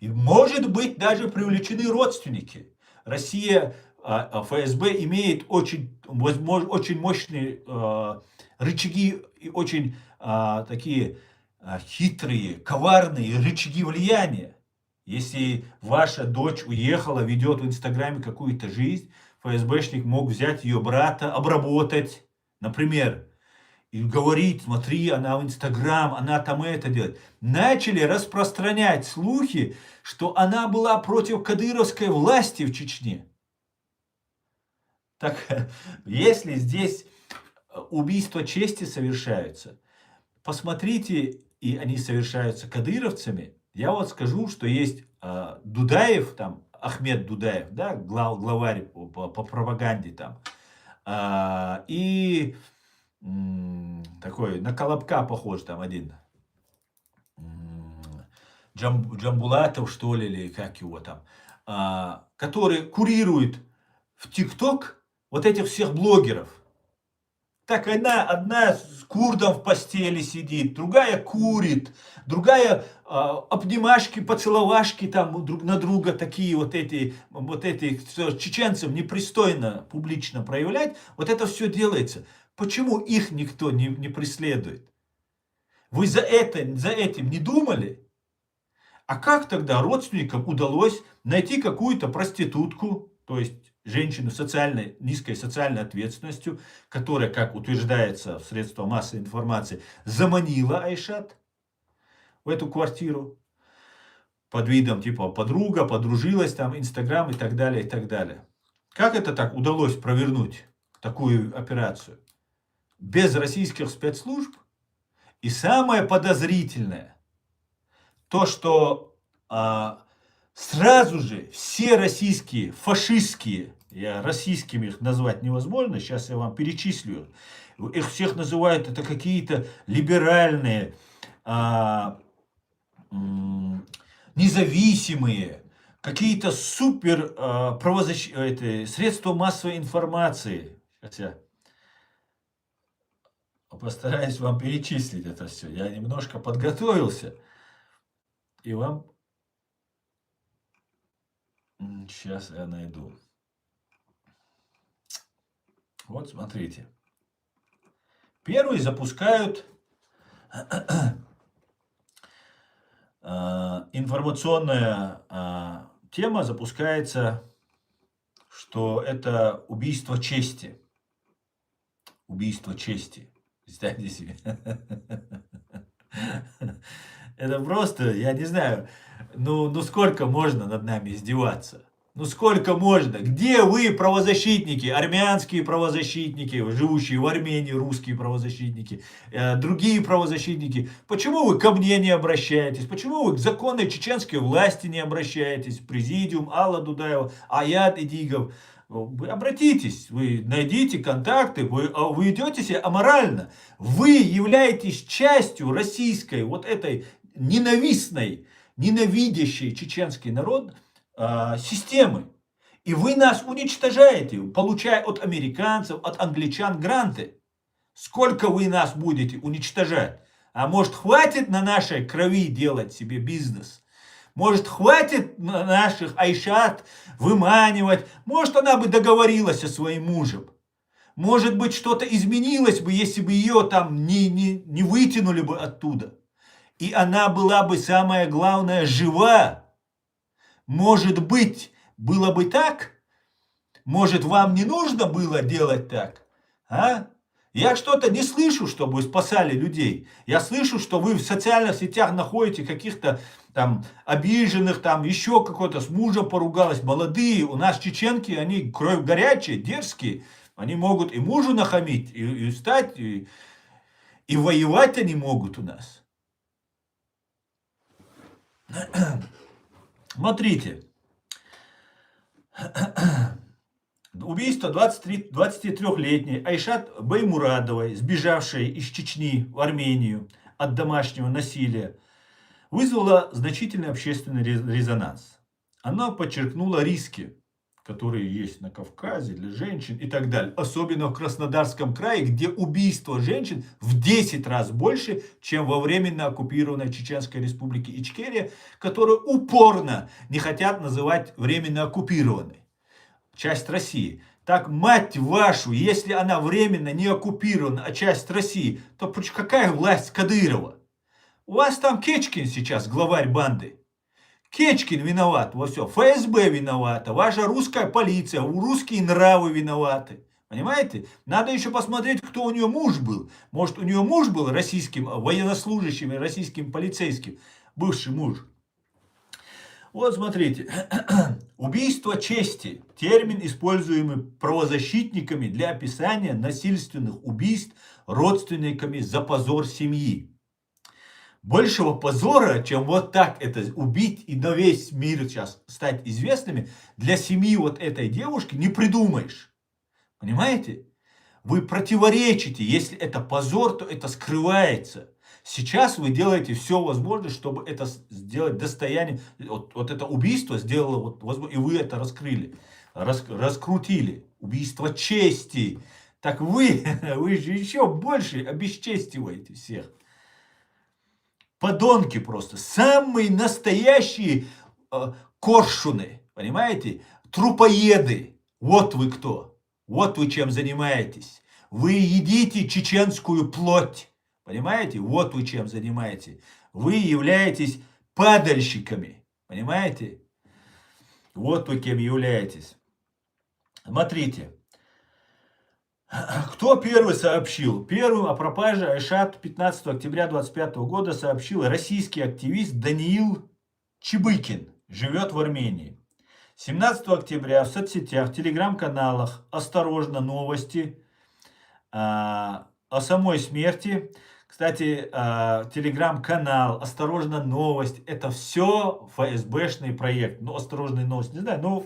И может быть даже привлечены родственники. Россия, ФСБ имеет очень мощные рычаги и очень такие хитрые, коварные рычаги влияния. Если ваша дочь уехала, ведет в Инстаграме какую-то жизнь, ФСБшник мог взять ее брата, обработать, например, и говорить: смотри, она в Инстаграм, она там это делает. Начали распространять слухи, что она была против кадыровской власти в Чечне. Так, если здесь убийства чести совершаются, посмотрите, и они совершаются кадыровцами. Я вот скажу, что есть Дудаев, там, Ахмед Дудаев, да, главарь по пропаганде там, и такой на Колобка похож там один, Джамбулатов, что ли, или как его там, который курирует в ТикТок вот этих всех блогеров. Так одна с курдом в постели сидит, другая курит, другая обнимашки, поцеловашки там друг на друга, такие вот эти, что чеченцам непристойно публично проявлять. Вот это все делается. Почему их никто не преследует? Вы за этим не думали? А как тогда родственникам удалось найти какую-то проститутку, то есть женщину с низкой социальной ответственностью, которая, как утверждается в средствах массовой информации, заманила Айшат в эту квартиру под видом типа подруга, подружилась, там, Инстаграм и так далее, и так далее. Как это так удалось провернуть такую операцию? Без российских спецслужб? И самое подозрительное, то, что сразу же все российские, фашистские, российскими их назвать невозможно, сейчас я вам перечислю, их всех называют, это какие-то либеральные, независимые, какие-то супер средства массовой информации. Сейчас я постараюсь вам перечислить это все. Я немножко подготовился. И вам... Сейчас я найду. Вот смотрите. Первый запускают информационная тема запускается, что это убийство чести. Убийство чести. Представьте себе. Это просто, я не знаю, ну сколько можно над нами издеваться? Ну сколько можно? Где вы, правозащитники, армянские правозащитники, живущие в Армении, русские правозащитники, другие правозащитники? Почему вы ко мне не обращаетесь? Почему вы к законной чеченской власти не обращаетесь? Президиум, Алла Дудаева, Аят Идигов. Вы обратитесь, вы найдите контакты, вы идете себя аморально. Вы являетесь частью российской вот этой ненавидящей чеченский народ системы. И вы нас уничтожаете, получая от американцев, от англичан гранты. Сколько вы нас будете уничтожать? А может, хватит на нашей крови делать себе бизнес? Может, хватит наших Айшат выманивать? Может, она бы договорилась со своим мужем? Может быть, что-то изменилось бы, если бы ее там не вытянули бы оттуда? И она была бы, самое главное, жива. Может быть, было бы так? Может, вам не нужно было делать так? А? Я что-то не слышу, чтобы вы спасали людей. Я слышу, что вы в социальных сетях находите каких-то там обиженных, там еще какой-то с мужем поругалась. Молодые, у нас чеченки, они кровь горячие, дерзкие. Они могут и мужу нахамить, и встать, и воевать они могут у нас. Смотрите. Убийство 23-летней Айшат Баймурадовой, сбежавшей из Чечни в Армению от домашнего насилия, вызвало значительный общественный резонанс. Она подчеркнула риски, которые есть на Кавказе для женщин и так далее. Особенно в Краснодарском крае, где убийство женщин в 10 раз больше, чем во временно оккупированной Чеченской республике Ичкерия, которую упорно не хотят называть временно оккупированной. Часть России. Так, мать вашу, если она временно не оккупирована, а часть России, то какая власть Кадырова? У вас там Кечкин сейчас главарь банды. Кечкин виноват во всем. ФСБ виновата, ваша русская полиция, русские нравы виноваты. Понимаете? Надо еще посмотреть, кто у нее муж был. Может, у нее муж был российским военнослужащим и российским полицейским. Бывший муж. Вот смотрите. Убийство чести. Термин, используемый правозащитниками для описания насильственных убийств родственниками за позор семьи. Большего позора, чем вот так это убить и на весь мир сейчас стать известными, для семьи вот этой девушки не придумаешь. Понимаете? Вы противоречите. Если это позор, то это скрывается. Сейчас вы делаете все возможное, чтобы это сделать достояние. Вот это убийство сделало, и вы это раскрыли, раскрутили. Убийство чести. Так вы, вы же еще больше обесчестиваете всех. Подонки просто. Самые настоящие коршуны. Понимаете? Трупоеды. Вот вы кто. Вот вы чем занимаетесь. Вы едите чеченскую плоть. Понимаете? Вот вы чем занимаетесь. Вы являетесь падальщиками. Понимаете? Вот вы кем являетесь. Смотрите. Кто первый сообщил? Первым о пропаже Айшат 15 октября 2025 года сообщил российский активист Даниил Чебыкин. Живет в Армении. 17 октября в соцсетях, в телеграм-каналах «Осторожно, новости» о самой смерти. Кстати, телеграм-канал «Осторожно, новость» — это все ФСБшный проект. Ну, «Осторожные новости» не знаю, но,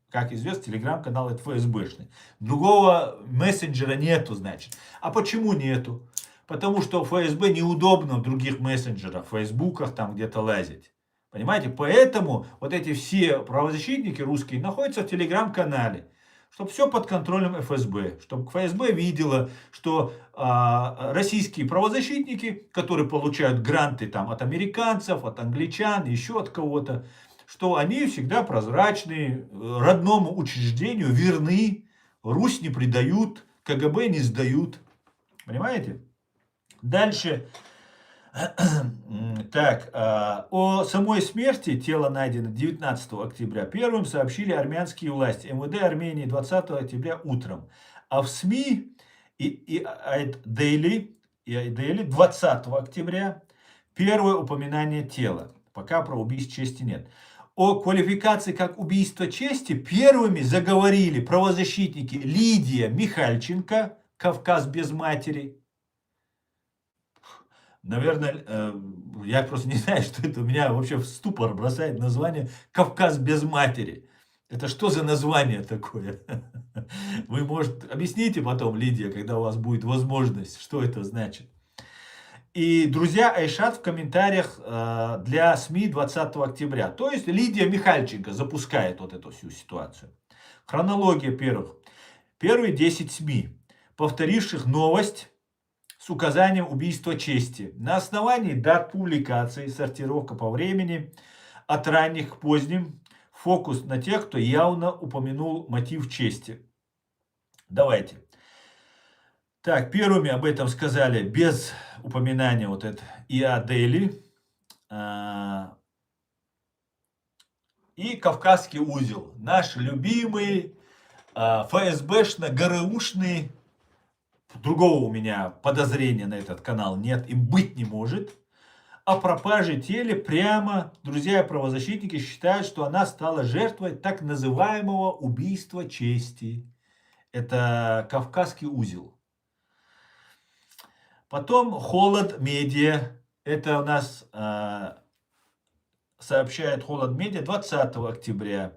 как известно, телеграм-канал — это ФСБшный. Другого мессенджера нету, значит. А почему нету? Потому что ФСБ неудобно в других мессенджерах, в фейсбуках там где-то лазить. Понимаете? Поэтому вот эти все правозащитники русские находятся в телеграм-канале. Чтобы все под контролем ФСБ. Чтобы ФСБ видела, что российские правозащитники, которые получают гранты там, от американцев, от англичан, еще от кого-то, что они всегда прозрачны, родному учреждению верны, Русь не предают, КГБ не сдают. Понимаете? Дальше. Так, о самой смерти тело найдено 19 октября. Первым сообщили армянские власти. МВД Армении 20 октября утром. А в СМИ и Daily 20 октября первое упоминание тела. Пока про убийство чести нет. О квалификации как убийство чести первыми заговорили правозащитники Лидия Михальченко, «Кавказ без матери». Наверное, я просто не знаю, что это. У меня вообще в ступор бросает название «Кавказ без матери». Это что за название такое? Вы, может, объясните потом, Лидия, когда у вас будет возможность, что это значит. И друзья Айшат в комментариях для СМИ 20 октября. То есть Лидия Михальченко запускает вот эту всю ситуацию. Хронология первых. Первые 10 СМИ, повторивших новость с указанием убийства чести. На основании дат публикации, сортировка по времени, от ранних к поздним, фокус на тех, кто явно упомянул мотив чести. Давайте. Так, первыми об этом сказали без упоминания вот это Иадели и Кавказский узел. Наш любимый ФСБшно-ГРУшный. Другого у меня подозрения на этот канал нет и быть не может. О пропаже тела прямо друзья правозащитники считают, что она стала жертвой так называемого убийства чести. Это Кавказский узел. Потом Холод Медиа. Это у нас сообщает Холод Медиа 20 октября.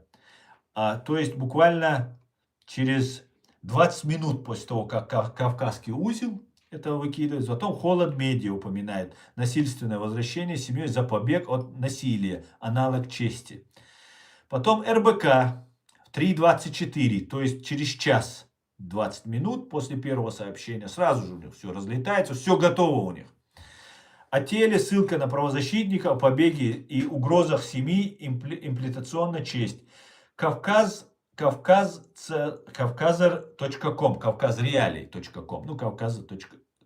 То есть буквально через 20 минут после того, как Кавказский узел это выкидывает, потом Холод Медиа упоминает насильственное возвращение семьей за побег от насилия, аналог чести. Потом РБК в 3:24, то есть через час, 20 минут после первого сообщения, сразу же у них все разлетается, все готово у них. О теле ссылка на правозащитника, о побеге и угрозах семьи, имплитационно честь. Кавказер.ком, кавказреалий.ком, ну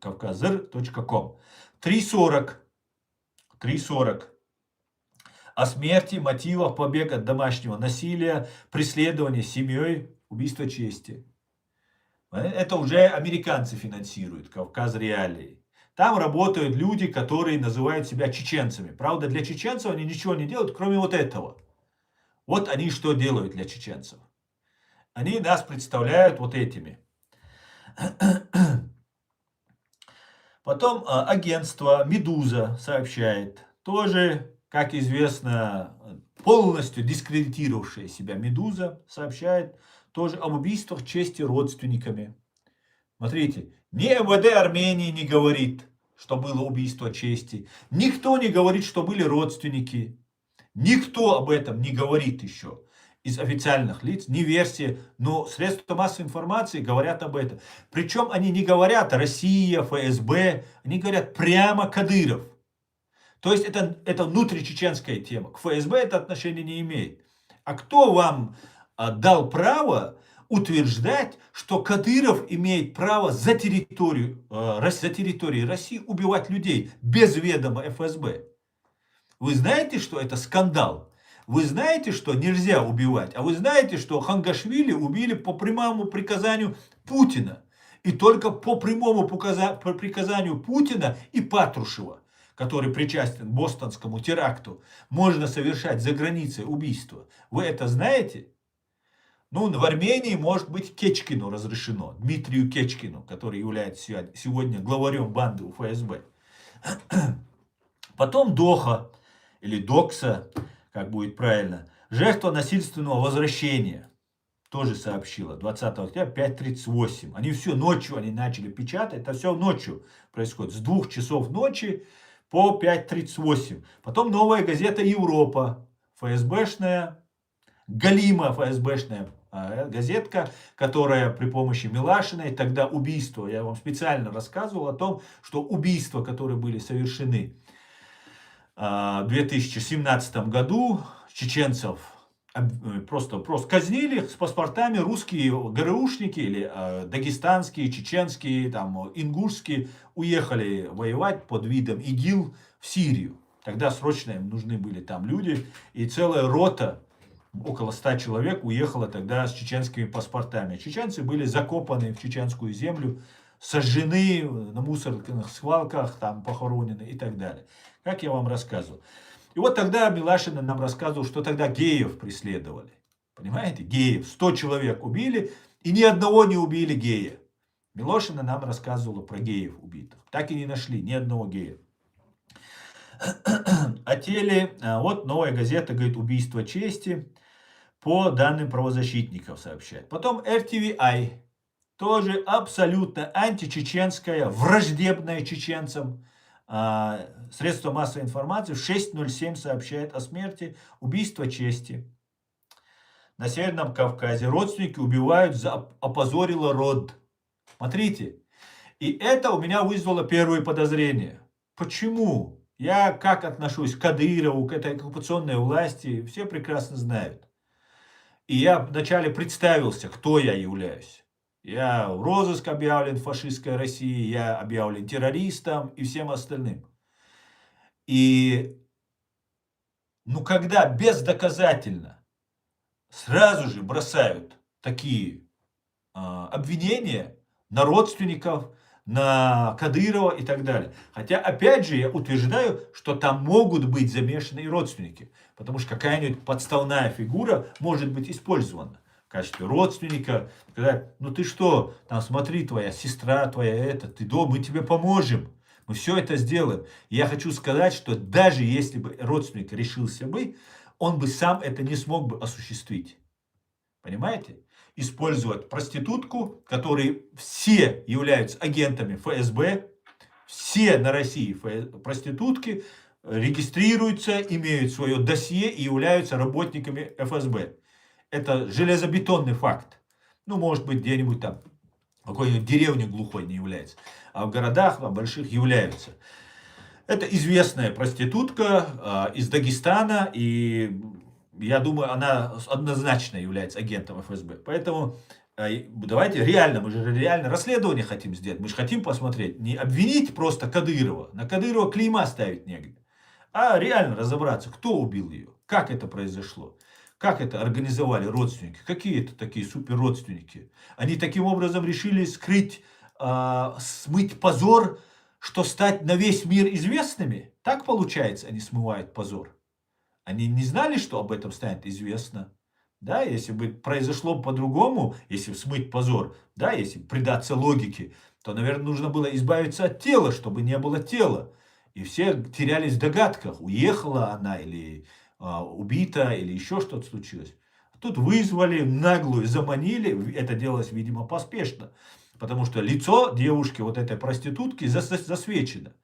кавказер.ком. 3:40. О смерти, мотивах побега от домашнего насилия, преследования семьей, убийства чести. Это уже американцы финансируют, Кавказ Реалии. Там работают люди, которые называют себя чеченцами. Правда, для чеченцев они ничего не делают, кроме вот этого. Вот они что делают для чеченцев. Они нас представляют вот этими. Потом агентство «Медуза» сообщает. Тоже, как известно, полностью дискредитировавшая себя «Медуза» сообщает тоже об убийствах чести родственниками. Смотрите, ни МВД Армении не говорит, что было убийство чести. Никто не говорит, что были родственники. Никто об этом не говорит еще из официальных лиц, не версия, но средства массовой информации говорят об этом. Причем они не говорят Россия, ФСБ, они говорят прямо Кадыров. То есть это внутричеченская тема. К ФСБ это отношение не имеет. А кто вам дал право утверждать, что Кадыров имеет право за территорией России убивать людей без ведома ФСБ? Вы знаете, что это скандал? Вы знаете, что нельзя убивать? А вы знаете, что Хангашвили убили по прямому приказанию Путина? И только по прямому приказанию Путина и Патрушева, который причастен к бостонскому теракту, можно совершать за границей убийство. Вы это знаете? Ну, в Армении, может быть, Кечкину разрешено, Дмитрию Кечкину, который является сегодня главарем банды у ФСБ. Потом Доха, или Докса, как будет правильно, жертва насильственного возвращения, тоже сообщила, 20 октября, 5:38. Они все ночью они начали печатать, это все ночью происходит, с 2 часов ночи по 5:38. Потом новая газета «Европа», ФСБшная, галимая ФСБшная газетка, которая при помощи Милашиной, тогда убийство, я вам специально рассказывал о том, что убийства, которые были совершены в 2017 году, чеченцев просто казнили с паспортами русские ГРУшники или дагестанские, чеченские, там, ингушские уехали воевать под видом ИГИЛ в Сирию. Тогда срочно им нужны были там люди, и целая рота, около 100 человек, уехала тогда с чеченскими паспортами. Чеченцы были закопаны в чеченскую землю, сожжены на мусорных свалках, там похоронены и так далее. Как я вам рассказывал. И вот тогда Милашина нам рассказывал, что тогда геев преследовали. Понимаете? Геев. 100 человек убили, и ни одного не убили гея. Милошина нам рассказывала про геев убитых. Так и не нашли ни одного гея. О теле, вот новая газета говорит, убийство чести, по данным правозащитников сообщает. Потом RTVI, тоже абсолютно античеченская, враждебная чеченцам, средство массовой информации в 6:07 сообщает о смерти, убийство чести. На Северном Кавказе родственники убивают за опозорило род. Смотрите, и это у меня вызвало первые подозрения. Почему? Я как отношусь к Кадырову, к этой оккупационной власти, все прекрасно знают. И я вначале представился, кто я являюсь. Я в розыск объявлен в фашистской России, я объявлен террористом и всем остальным. И, ну, когда бездоказательно сразу же бросают такие обвинения на родственников, на Кадырова и так далее. Хотя, опять же, я утверждаю, что там могут быть замешаны и родственники. Потому что какая-нибудь подставная фигура может быть использована в качестве родственника. Сказать, ну ты что, там смотри, твоя сестра, твоя мы тебе поможем. Мы все это сделаем. И я хочу сказать, что даже если бы родственник решился бы, он бы сам это не смог бы осуществить. Понимаете? Использовать проститутку, которые все являются агентами ФСБ, все на России проститутки регистрируются, имеют свое досье и являются работниками ФСБ. Это железобетонный факт. Ну, может быть, где-нибудь там, в какой-нибудь деревне глухой не является, а в городах больших являются. Это известная проститутка из Дагестана, и я думаю, она однозначно является агентом ФСБ. Поэтому давайте реально, мы же реально расследование хотим сделать. Мы же хотим посмотреть, не обвинить просто Кадырова, на Кадырова клейма ставить негде, а реально разобраться, кто убил ее, как это произошло, как это организовали родственники, какие это такие супер родственники. Они таким образом решили скрыть, смыть позор, что стать на весь мир известными. Так получается, они смывают позор. Они не знали, что об этом станет известно. Да, если бы произошло по-другому, если смыть позор, да, если предаться логике, то, наверное, нужно было избавиться от тела, чтобы не было тела. И все терялись в догадках, уехала она или убита, или еще что-то случилось. Тут вызвали, наглую заманили, это делалось, видимо, поспешно. Потому что лицо девушки, вот этой проститутки, засвечено.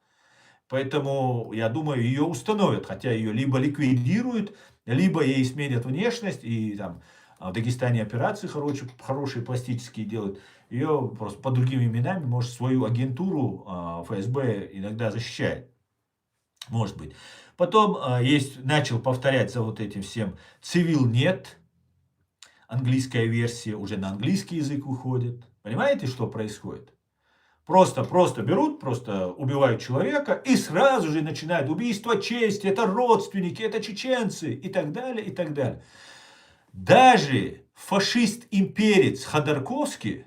Поэтому, я думаю, ее установят, хотя ее либо ликвидируют, либо ей сменят внешность, и там в Дагестане операции хорошие пластические делают. Ее просто по другими именами, может, свою агентуру ФСБ иногда защищает. Может быть. Потом начал повторять за вот этим всем «Цивил нет», английская версия уже на английский язык выходит. Понимаете, что происходит? Просто берут, просто убивают человека и сразу же начинают убийство чести, это родственники, это чеченцы и так далее, и так далее. Даже фашист-имперец Ходорковский,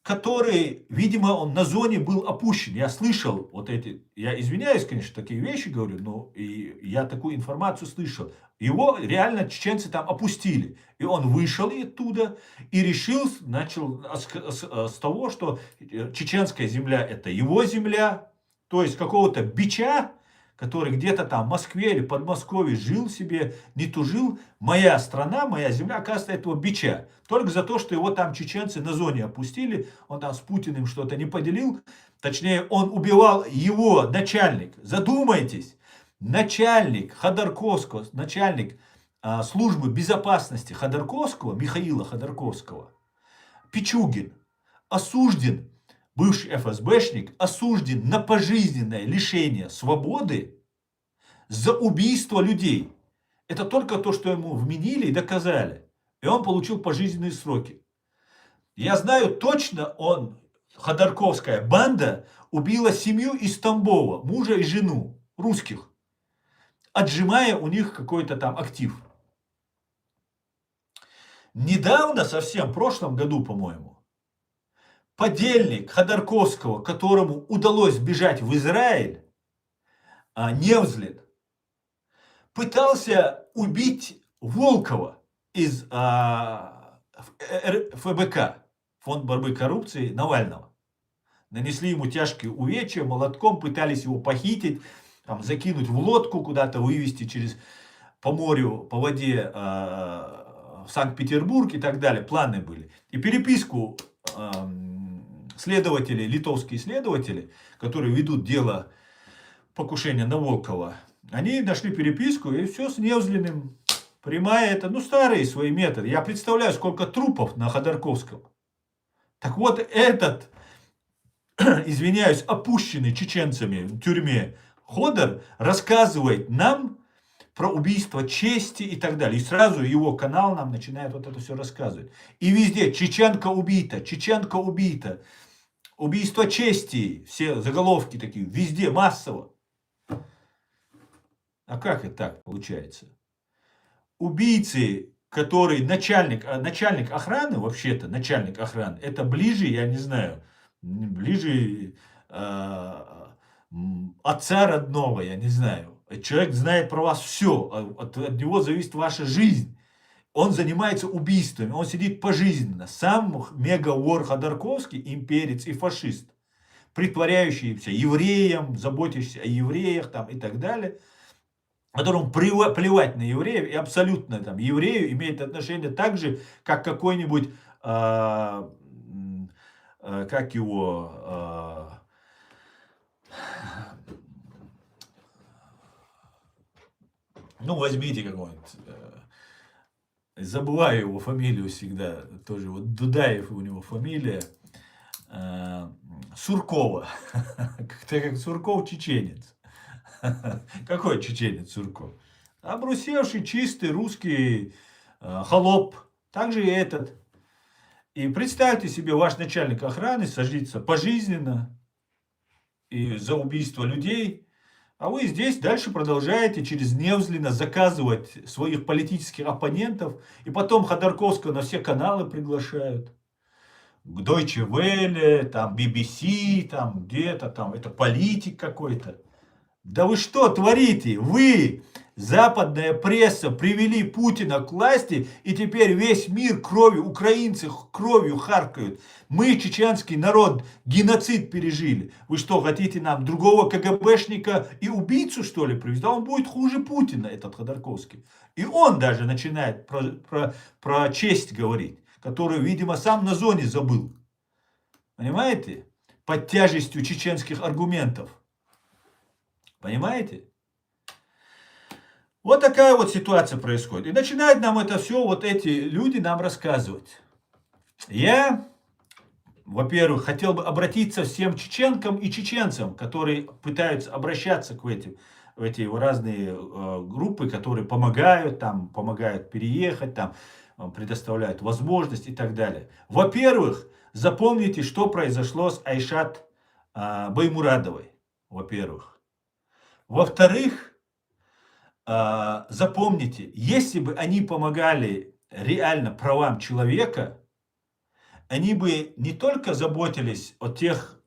который, видимо, он на зоне был опущен. Я слышал вот эти, я извиняюсь, конечно, такие вещи говорю, но и я такую информацию слышал. Его реально чеченцы там опустили. И он вышел оттуда и решил, начал с того, что чеченская земля это его земля, то есть какого-то бича, который где-то там в Москве или Подмосковье жил себе, не тужил. Моя страна, моя земля, оказывается, этого бича. Только за то, что его там чеченцы на зоне опустили, он там с Путиным что-то не поделил. Точнее, он убивал его начальник. Задумайтесь, начальник Ходорковского, начальник службы безопасности Ходорковского, Михаила Ходорковского, Пичугин, осужден, бывший ФСБшник, осужден на пожизненное лишение свободы за убийство людей. Это только то, что ему вменили и доказали. И он получил пожизненные сроки. Я знаю точно, Ходорковская банда убила семью из Тамбова, мужа и жену, русских, отжимая у них какой-то там актив. Недавно, совсем в прошлом году, по-моему, подельник Ходорковского, которому удалось бежать в Израиль, Невзлет, пытался убить Волкова из ФБК, Фонд борьбы коррупции, Навального. Нанесли ему тяжкие увечья, молотком пытались его похитить, там, закинуть в лодку, куда-то вывести по морю, по воде в Санкт-Петербург и так далее. Планы были. И переписку следователи, литовские следователи, которые ведут дело покушения на Волкова, они нашли переписку, и все с Невзлиным. Прямая это, старые свои методы. Я представляю, сколько трупов на Ходорковском. Так вот, этот, извиняюсь, опущенный чеченцами в тюрьме Ходор рассказывает нам про убийство чести и так далее. И сразу его канал нам начинает вот это все рассказывать. И везде чеченка убита, убийство чести, все заголовки такие, везде массово. А как это так получается? Убийцы, который начальник охраны, вообще-то начальник охраны, это ближе, я не знаю, ближе отца родного, я не знаю. Человек знает про вас все, от него зависит ваша жизнь. Он занимается убийствами, он сидит пожизненно. Сам мега-вор Ходорковский, имперец и фашист, притворяющийся евреем, заботящийся о евреях там, и так далее, которому плевать на евреев, и абсолютно там еврею имеет отношение так же, как какой-нибудь, как его, возьмите какой-нибудь, забываю его фамилию всегда, тоже вот Дудаев у него фамилия, Суркова, как Сурков чеченец. Какой чеченец Сурков? Обрусевший, чистый, русский холоп. Также и этот. И представьте себе, ваш начальник охраны садится пожизненно и за убийство людей. А вы здесь дальше продолжаете через Невзлина заказывать своих политических оппонентов. И потом Ходорковского на все каналы приглашают. К Deutsche Welle, там BBC, там где-то там, это политик какой-то. Да вы что творите? Вы, западная пресса, привели Путина к власти, и теперь весь мир кровью, украинцы кровью харкают. Мы, чеченский народ, геноцид пережили. Вы что, хотите нам другого КГБшника и убийцу, что ли, привезти? Да он будет хуже Путина, этот Ходорковский. И он даже начинает про честь говорить, которую, видимо, сам на зоне забыл. Понимаете? Под тяжестью чеченских аргументов. Понимаете? Вот такая вот ситуация происходит. И начинают нам это все, вот эти люди нам рассказывать. Я, во-первых, хотел бы обратиться всем чеченкам и чеченцам, которые пытаются обращаться к этим, в эти разные группы, которые помогают, там, помогают переехать, там, предоставляют возможность и так далее. Во-первых, запомните, что произошло с Айшат Баймурадовой. Во-первых. Во-вторых, запомните, если бы они помогали реально правам человека, они бы не только заботились о тех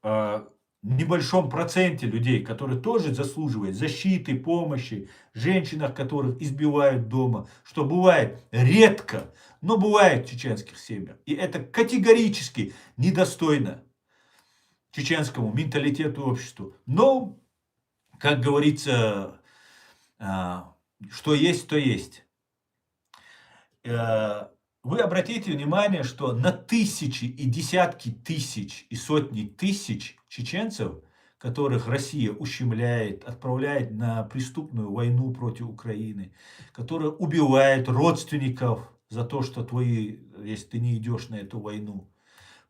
небольшом проценте людей, которые тоже заслуживают защиты, помощи, женщинах, которых избивают дома, что бывает редко, но бывает в чеченских семьях. И это категорически недостойно чеченскому менталитету и обществу. Но, как говорится, что есть, то есть. Вы обратите внимание, что на тысячи и десятки тысяч и сотни тысяч чеченцев, которых Россия ущемляет, отправляет на преступную войну против Украины, которые убивают родственников за то, что твои, если ты не идешь на эту войну,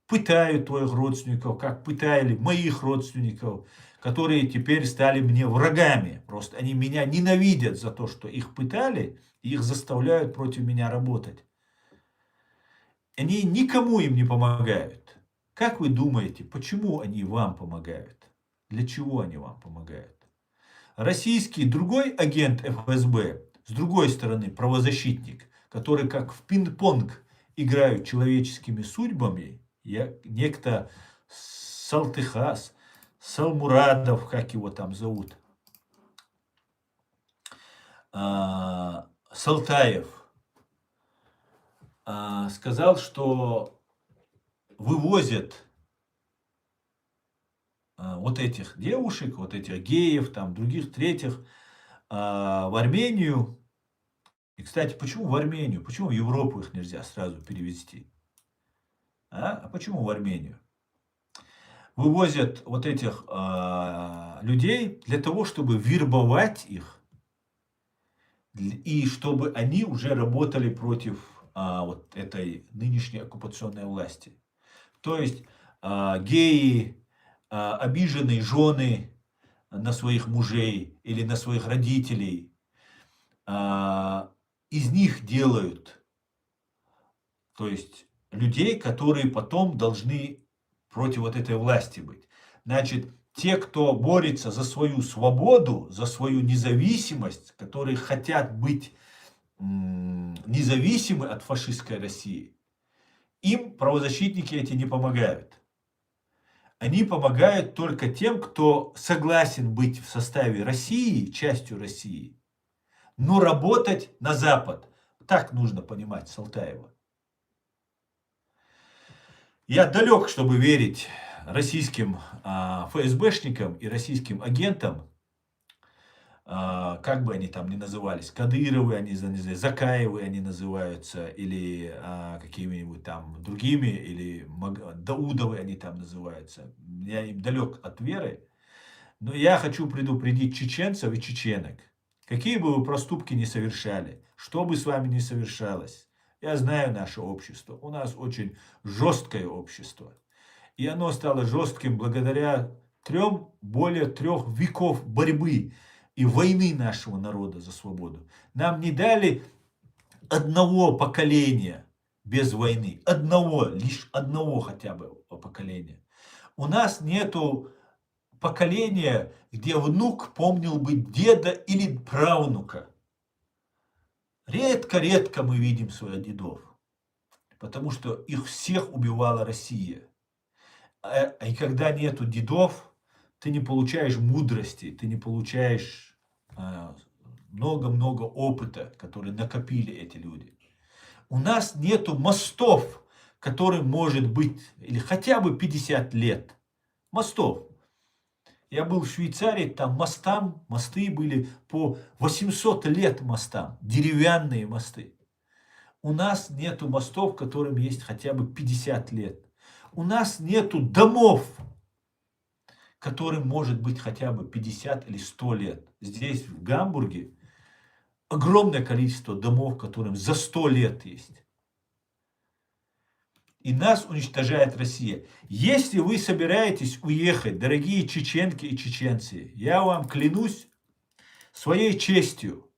пытают твоих родственников, как пытали моих родственников, которые теперь стали мне врагами. Просто они меня ненавидят за то, что их пытали, и их заставляют против меня работать. Они никому им не помогают. Как вы думаете, почему они вам помогают? Для чего они вам помогают? Российский другой агент ФСБ, с другой стороны правозащитник, который как в пинг-понг играют человеческими судьбами, некто Салтыхас, Салмурадов, как его там зовут, Салтаев, сказал, что вывозят вот этих девушек, вот этих геев, там, других, третьих, в Армению. И, кстати, почему в Армению? Почему в Европу их нельзя сразу перевести? А почему в Армению? Вывозят вот этих людей для того, чтобы вербовать их, и чтобы они уже работали против вот этой нынешней оккупационной власти. То есть геи, обиженные жены на своих мужей или на своих родителей, из них делают, то есть людей, которые потом должны против вот этой власти быть. Значит, те, кто борется за свою свободу, за свою независимость, которые хотят быть независимы от фашистской России, им правозащитники эти не помогают. Они помогают только тем, кто согласен быть в составе России, частью России, но работать на Запад. Так нужно понимать Салтаева. Я далек, чтобы верить российским ФСБшникам и российским агентам, как бы они там ни назывались, Кадыровы, они Закаевы они называются, или какими-нибудь там другими, или Даудовы они там называются. Я им далек от веры, но я хочу предупредить чеченцев и чеченок. Какие бы вы проступки ни совершали, что бы с вами ни совершалось, я знаю наше общество, у нас очень жесткое общество. И оно стало жестким благодаря более трех веков борьбы и войны нашего народа за свободу. Нам не дали одного поколения без войны. Лишь одного хотя бы поколения. У нас нету поколения, где внук помнил бы деда или правнука. Редко-редко мы видим своих дедов, потому что их всех убивала Россия. И когда нету дедов, ты не получаешь мудрости, ты не получаешь много-много опыта, который накопили эти люди. У нас нету мостов, которым может быть или хотя бы 50 лет. Мостов. Я был в Швейцарии, там мосты были по 800 лет мостам, деревянные мосты. У нас нету мостов, которым есть хотя бы 50 лет. У нас нету домов, которым может быть хотя бы 50 или 100 лет. Здесь, в Гамбурге, огромное количество домов, которым за 100 лет есть. И нас уничтожает Россия. Если вы собираетесь уехать, дорогие чеченки и чеченцы, я вам клянусь своей честью,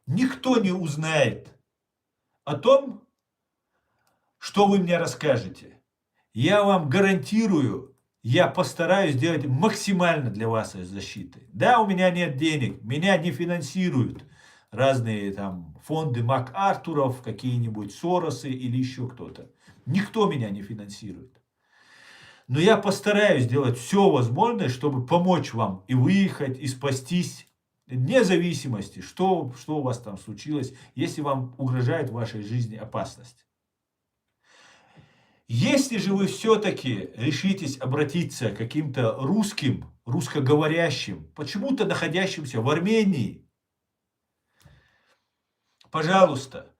никто не узнает о том, что вы мне расскажете. Я вам гарантирую, я постараюсь сделать максимально для вас защиты. Да, у меня нет денег, меня не финансируют разные там фонды МакАртуров, какие-нибудь Соросы или еще кто-то. Никто меня не финансирует. Но я постараюсь сделать все возможное, чтобы помочь вам и выехать, и спастись, вне зависимости, что у вас там случилось, если вам угрожает в вашей жизни опасность. Если же вы все-таки решитесь обратиться к каким-то русским, русскоговорящим, почему-то находящимся в Армении, пожалуйста,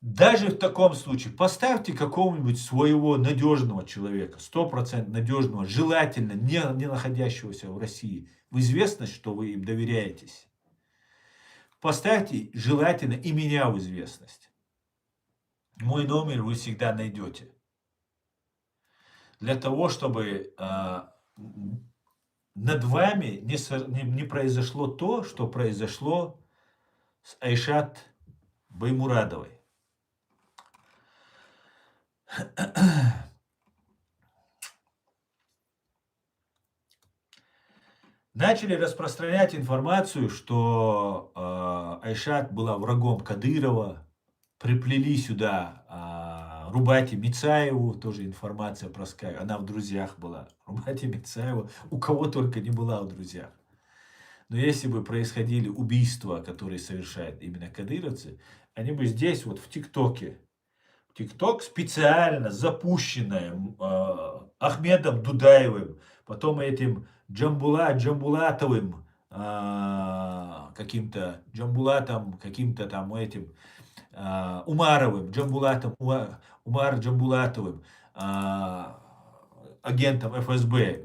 даже в таком случае поставьте какого-нибудь своего надежного человека, 100% надежного, желательно не находящегося в России, в известность, что вы им доверяетесь. Поставьте желательно и меня в известность. Мой номер вы всегда найдете. Для того, чтобы над вами не произошло то, что произошло с Айшат Баймурадовой. Начали распространять информацию, что Айшат была врагом Кадырова, приплели сюда Рубати Мицаеву, тоже информация про Скай, она в друзьях была, Рубати Мицаева, у кого только не была в друзьях. Но если бы происходили убийства, которые совершают именно кадыровцы, они бы здесь, вот в ТикТоке, ТикТок специально запущенное Ахмедом Дудаевым, потом этим Джамбулатовым, каким-то Джамбулатом, каким-то там этим Умаровым, Умар Джамбулатовым, агентом ФСБ,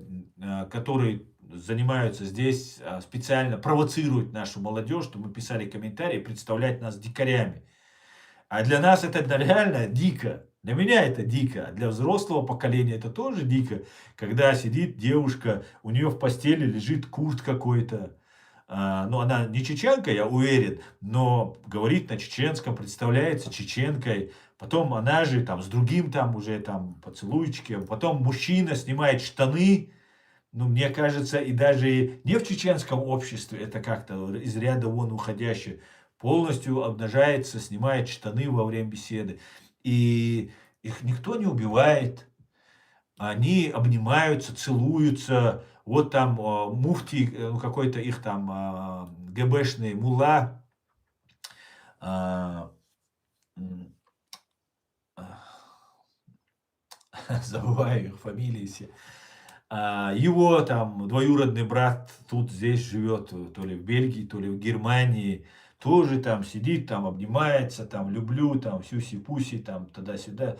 который занимаются здесь, специально провоцируют нашу молодежь, чтобы мы писали комментарии, представлять нас дикарями. А для нас это реально дико. Для меня это дико. А для взрослого поколения это тоже дико. Когда сидит девушка, у нее в постели лежит курт какой-то. Ну, она не чеченка, я уверен, но говорит на чеченском, представляется чеченкой. Потом она же там с другим там уже там поцелуйчики. Потом мужчина снимает штаны. Ну, мне кажется, и даже не в чеченском обществе это как-то из ряда вон уходящее. Полностью обнажается, снимает штаны во время беседы. И их никто не убивает. Они обнимаются, целуются. Вот там муфти, какой-то их там ГБшный мулла, забываю их фамилии все. Его там двоюродный брат тут здесь живет, то ли в Бельгии, то ли в Германии, тоже там сидит, там обнимается, там люблю, там сюси-пуси, там туда-сюда.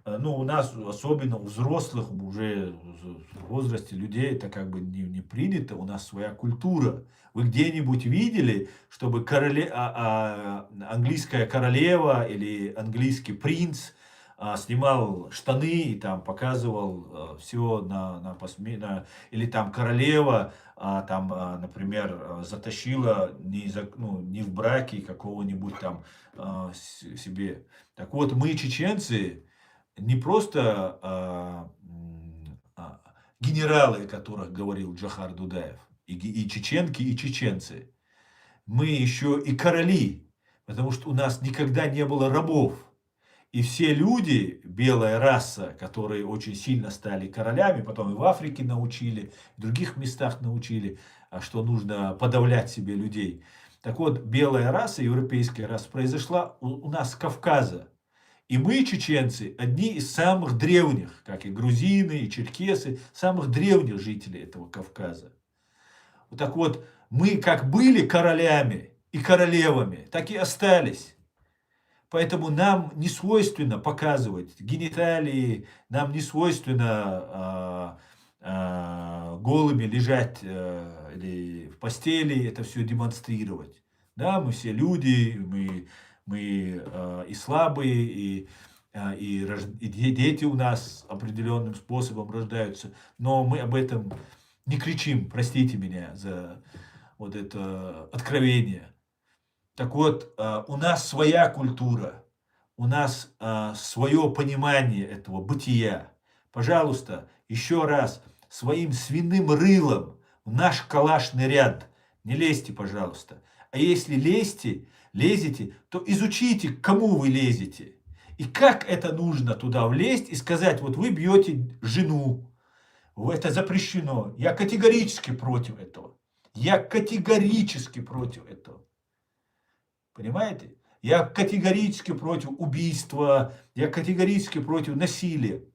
Ну, у нас, особенно у взрослых, уже в возрасте людей, это как бы не принято, у нас своя культура. Вы где-нибудь видели, чтобы английская королева или английский принц снимал штаны и там показывал все или там королева там, например, затащила не в браке какого-нибудь там себе. Так вот, мы, чеченцы, не просто генералы, о которых говорил Джохар Дудаев, и чеченки, и чеченцы. Мы еще и короли, потому что у нас никогда не было рабов. И все люди, белая раса, которые очень сильно стали королями, потом и в Африке научили, в других местах научили, что нужно подавлять себе людей. Так вот, белая раса, европейская раса произошла у нас с Кавказа. И мы, чеченцы, одни из самых древних, как и грузины, и черкесы, самых древних жителей этого Кавказа. Так вот, мы как были королями и королевами, так и остались. Поэтому нам не свойственно показывать гениталии, нам не свойственно голыми лежать или в постели, это все демонстрировать. Да, мы все люди, мы и слабые, и дети у нас определенным способом рождаются, но мы об этом не кричим, простите меня за вот это откровение. Так вот, у нас своя культура, у нас свое понимание этого бытия. Пожалуйста, еще раз, своим свиным рылом в наш калашный ряд не лезьте, пожалуйста. А если лезете, то изучите, к кому вы лезете. И как это нужно туда влезть и сказать, вот вы бьете жену, это запрещено. Я категорически против этого. Я категорически против этого. Понимаете? Я категорически против убийства, я категорически против насилия.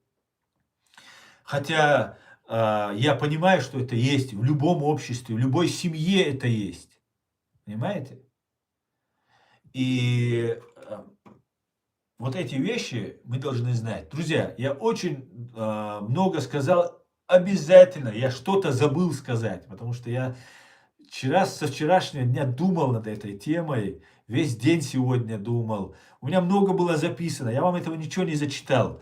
Хотя я понимаю, что это есть в любом обществе, в любой семье это есть. Понимаете? И вот эти вещи мы должны знать. Друзья, я очень много сказал. Обязательно я что-то забыл сказать, потому что я со вчерашнего дня думал над этой темой, весь день сегодня думал. У меня много было записано, я вам этого ничего не зачитал.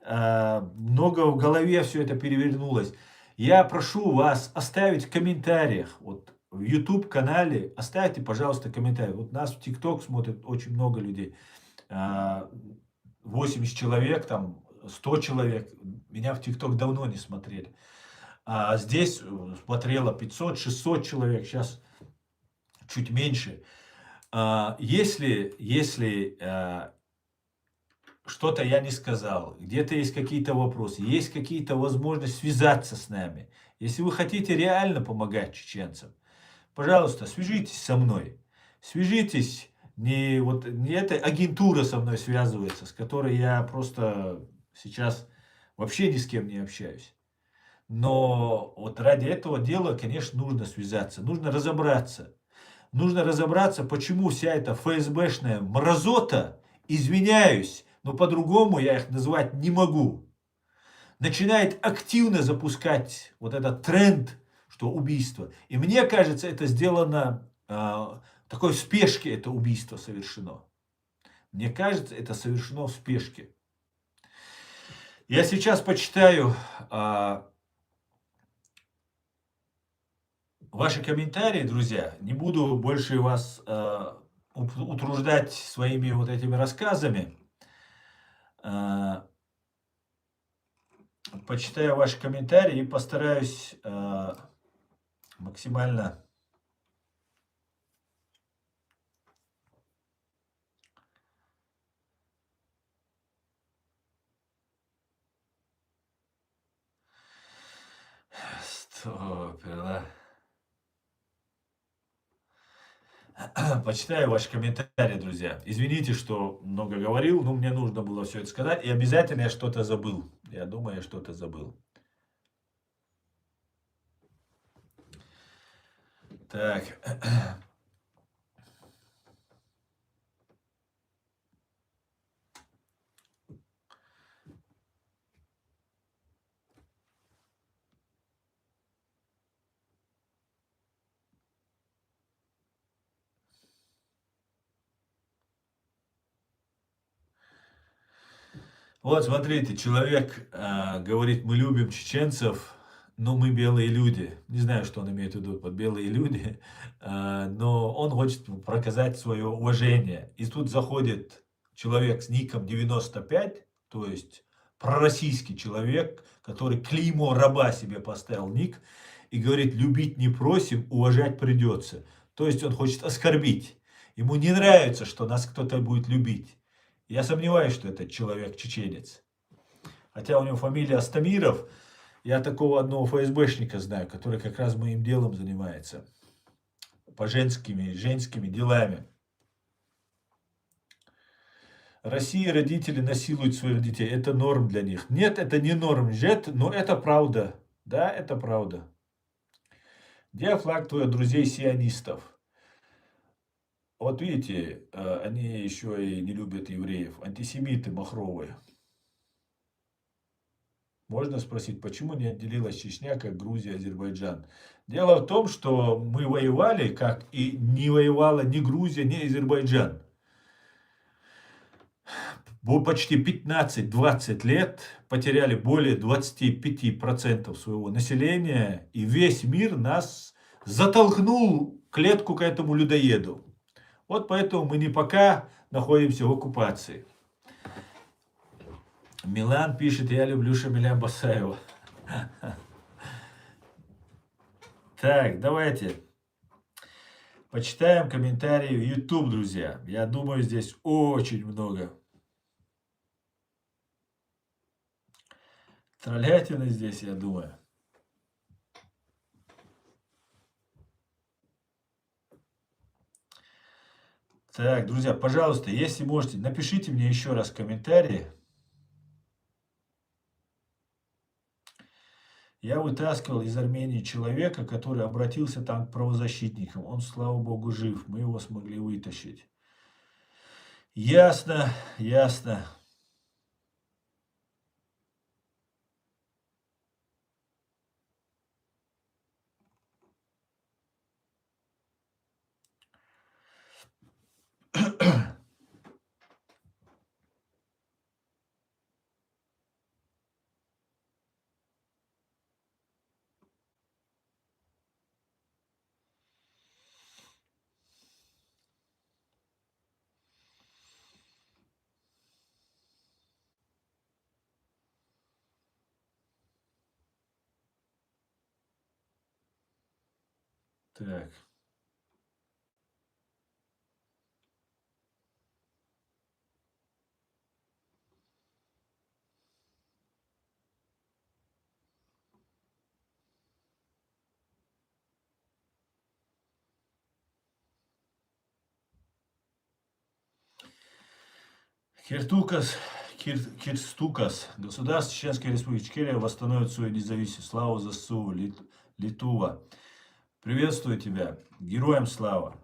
Много в голове все это перевернулось. Я прошу вас оставить в комментариях, вот в YouTube канале, оставьте, пожалуйста, комментарий. Вот нас в TikTok смотрит очень много людей. 80 человек, там 100 человек. Меня в TikTok давно не смотрели. А здесь смотрело 500-600 человек, сейчас чуть меньше. Если что-то я не сказал, где-то есть какие-то вопросы, есть какие-то возможности связаться с нами, если вы хотите реально помогать чеченцам, пожалуйста, свяжитесь со мной. Свяжитесь, не эта агентура со мной связывается, с которой я просто сейчас вообще ни с кем не общаюсь. Но вот ради этого дела, конечно, нужно связаться, нужно разобраться. Нужно разобраться, почему вся эта ФСБшная мразота, извиняюсь, но по-другому я их назвать не могу, начинает активно запускать вот этот тренд, что убийство. И мне кажется, это сделано такой в спешке, это убийство совершено. Мне кажется, это совершено в спешке. Я сейчас почитаю ваши комментарии, друзья. Не буду больше вас утруждать своими вот этими рассказами. Почитаю ваши комментарии и постараюсь максимально почитаю ваши комментарии, друзья. Извините, что много говорил, но мне нужно было все это сказать. И обязательно я что-то забыл. Я думаю, я что-то забыл. Так. Вот, смотрите, человек говорит, мы любим чеченцев, но мы белые люди. Не знаю, что он имеет в виду под белые люди, но он хочет показать свое уважение. И тут заходит человек с ником 95, то есть пророссийский человек, который клеймо раба себе поставил ник, и говорит, любить не просим, уважать придется. То есть он хочет оскорбить. Ему не нравится, что нас кто-то будет любить. Я сомневаюсь, что этот человек чеченец. Хотя у него фамилия Астамиров. Я такого одного ФСБшника знаю, который как раз моим делом занимается. По женскими делами. В России родители насилуют своих детей. Это норм для них. Нет, это не норм, но это правда. Да, это правда. Где флаг твоих друзей-сионистов? Вот видите, они еще и не любят евреев. Антисемиты махровые. Можно спросить, почему не отделилась Чечня, как Грузия, Азербайджан? Дело в том, что мы воевали, как и не воевала ни Грузия, ни Азербайджан. Почти 15-20 лет потеряли более 25% своего населения, и весь мир нас затолкнул в клетку к этому людоеду. Вот поэтому мы не пока находимся в оккупации. Милан пишет, я люблю Шамиля Басаева. Так, давайте почитаем комментарии в YouTube, друзья. Я думаю, здесь очень много троллятины здесь, я думаю. Так, друзья, пожалуйста, если можете, напишите мне еще раз комментарии. Я вытаскивал из Армении человека, который обратился там к правозащитникам. Он, слава богу, жив. Мы его смогли вытащить. Ясно, ясно. Так. Кирстукас. Государство Чеченской Республики Ичкерия восстановит свою независимость. Слава ЗСУ, Литува. Приветствую тебя. Героям слава.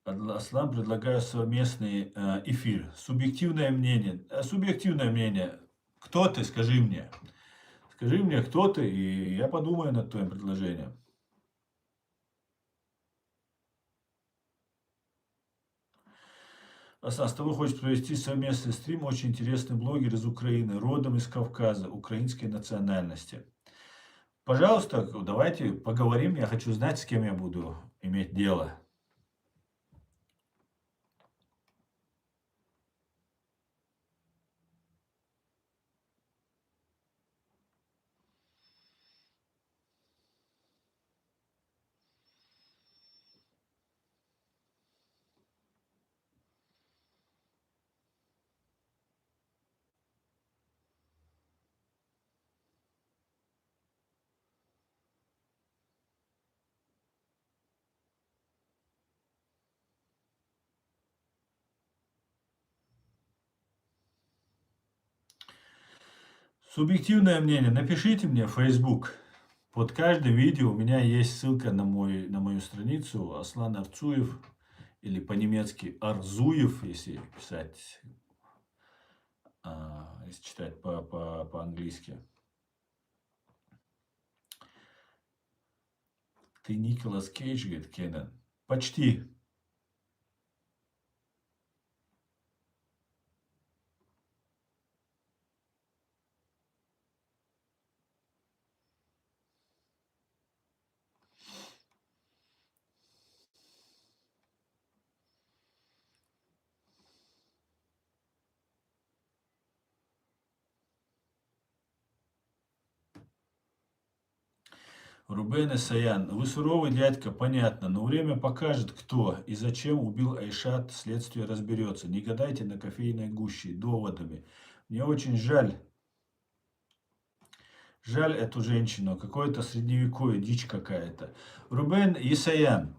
Аслан, предлагаю совместный эфир. Субъективное мнение. Субъективное мнение. Кто ты, скажи мне. Скажи мне, кто ты, и я подумаю над твоим предложением. Аслан, с тобой хочет провести совместный стрим. Очень интересный блогер из Украины, родом из Кавказа, украинской национальности. Пожалуйста, давайте поговорим. Я хочу знать, с кем я буду иметь дело. Субъективное мнение. Напишите мне в Facebook. Под каждым видео у меня есть ссылка на мою страницу Аслан Арцуев. Или по-немецки Арзуев, если писать, если читать по-английски. Ты Николас Кейдж, говорит Кеннон. Почти. Рубен Исаян. Вы суровый дядька, понятно, но время покажет, кто и зачем убил Айшат, следствие разберется. Не гадайте на кофейной гуще доводами. Мне очень жаль. Жаль эту женщину, какое-то средневековье, дичь какая-то. Рубен Исаян,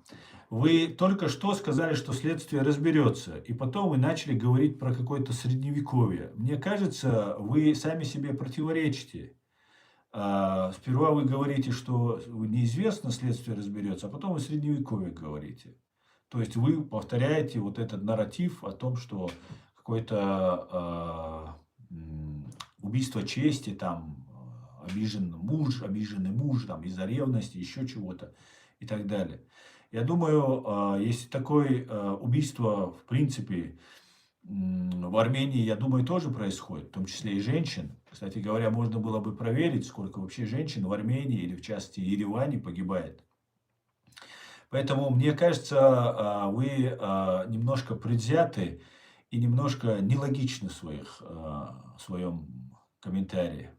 вы только что сказали, что следствие разберется, и потом вы начали говорить про какое-то средневековье. Мне кажется, вы сами себе противоречите. Сперва вы говорите, что неизвестно, следствие разберется, а потом вы средневековье говорите. То есть вы повторяете вот этот нарратив о том, что какое-то убийство чести, там, обиженный муж, там, из-за ревности, еще чего-то и так далее. Я думаю, если такое убийство, в принципе, в Армении, я думаю, тоже происходит, в том числе и женщин. Кстати говоря, можно было бы проверить, сколько вообще женщин в Армении или в части Ереване погибает. Поэтому, мне кажется, вы немножко предвзяты и немножко нелогичны в своем комментарии.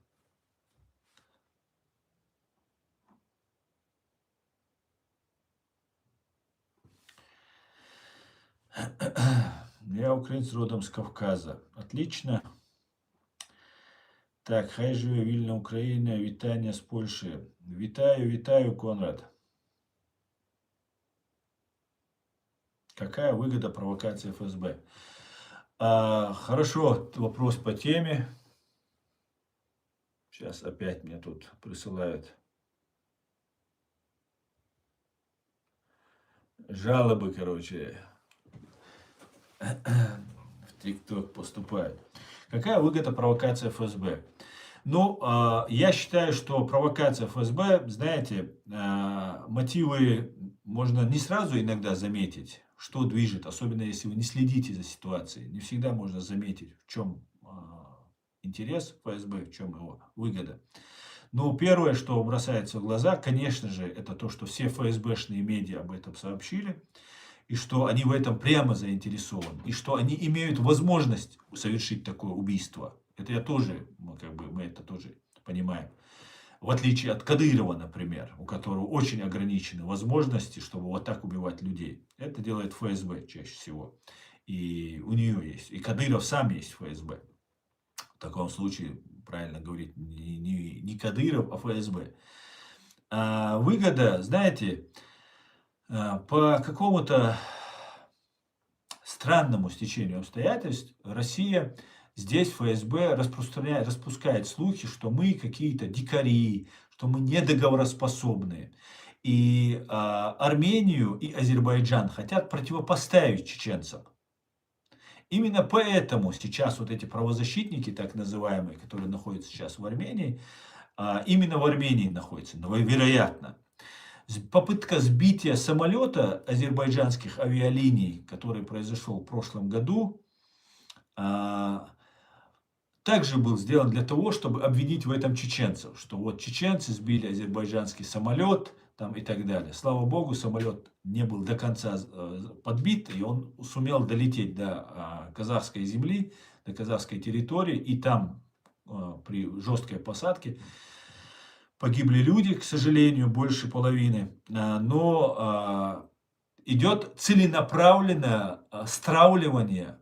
Я украинец родом с Кавказа. Отлично. Так, хай живе вільна Україна, вітання з Польщі. Вітаю, Конрад. Какая выгода провокации ФСБ? Хорошо, вопрос по теме. Сейчас опять мне тут присылают жалобы, короче, в ТикТок поступают. Какая выгода провокация ФСБ? Ну, я считаю, что провокация ФСБ, знаете, мотивы можно не сразу иногда заметить, что движет, особенно если вы не следите за ситуацией. Не всегда можно заметить, в чем интерес ФСБ, в чем его выгода. Но первое, что бросается в глаза, конечно же, это то, что все ФСБшные медиа об этом сообщили, и что они в этом прямо заинтересованы, и что они имеют возможность совершить такое убийство. Это я тоже, мы это тоже понимаем. В отличие от Кадырова, например, у которого очень ограничены возможности, чтобы вот так убивать людей. Это делает ФСБ чаще всего. И у нее есть. И Кадыров сам есть ФСБ. В таком случае, правильно говорить, не Кадыров, а ФСБ. Выгода, знаете, по какому-то странному стечению обстоятельств Россия здесь ФСБ распускает слухи, что мы какие-то дикари, что мы недоговороспособные. И Армению и Азербайджан хотят противопоставить чеченцам. Именно поэтому сейчас вот эти правозащитники, так называемые, которые находятся сейчас в Армении, именно в Армении находятся, вероятно. Попытка сбития самолета азербайджанских авиалиний, который произошел в прошлом году, также был сделан для того, чтобы обвинить в этом чеченцев, что вот чеченцы сбили азербайджанский самолет там, и так далее. Слава богу, самолет не был до конца подбит, и он сумел долететь до казахской земли, до казахской территории, и там при жесткой посадке погибли люди, к сожалению, больше половины, но идет целенаправленное стравливание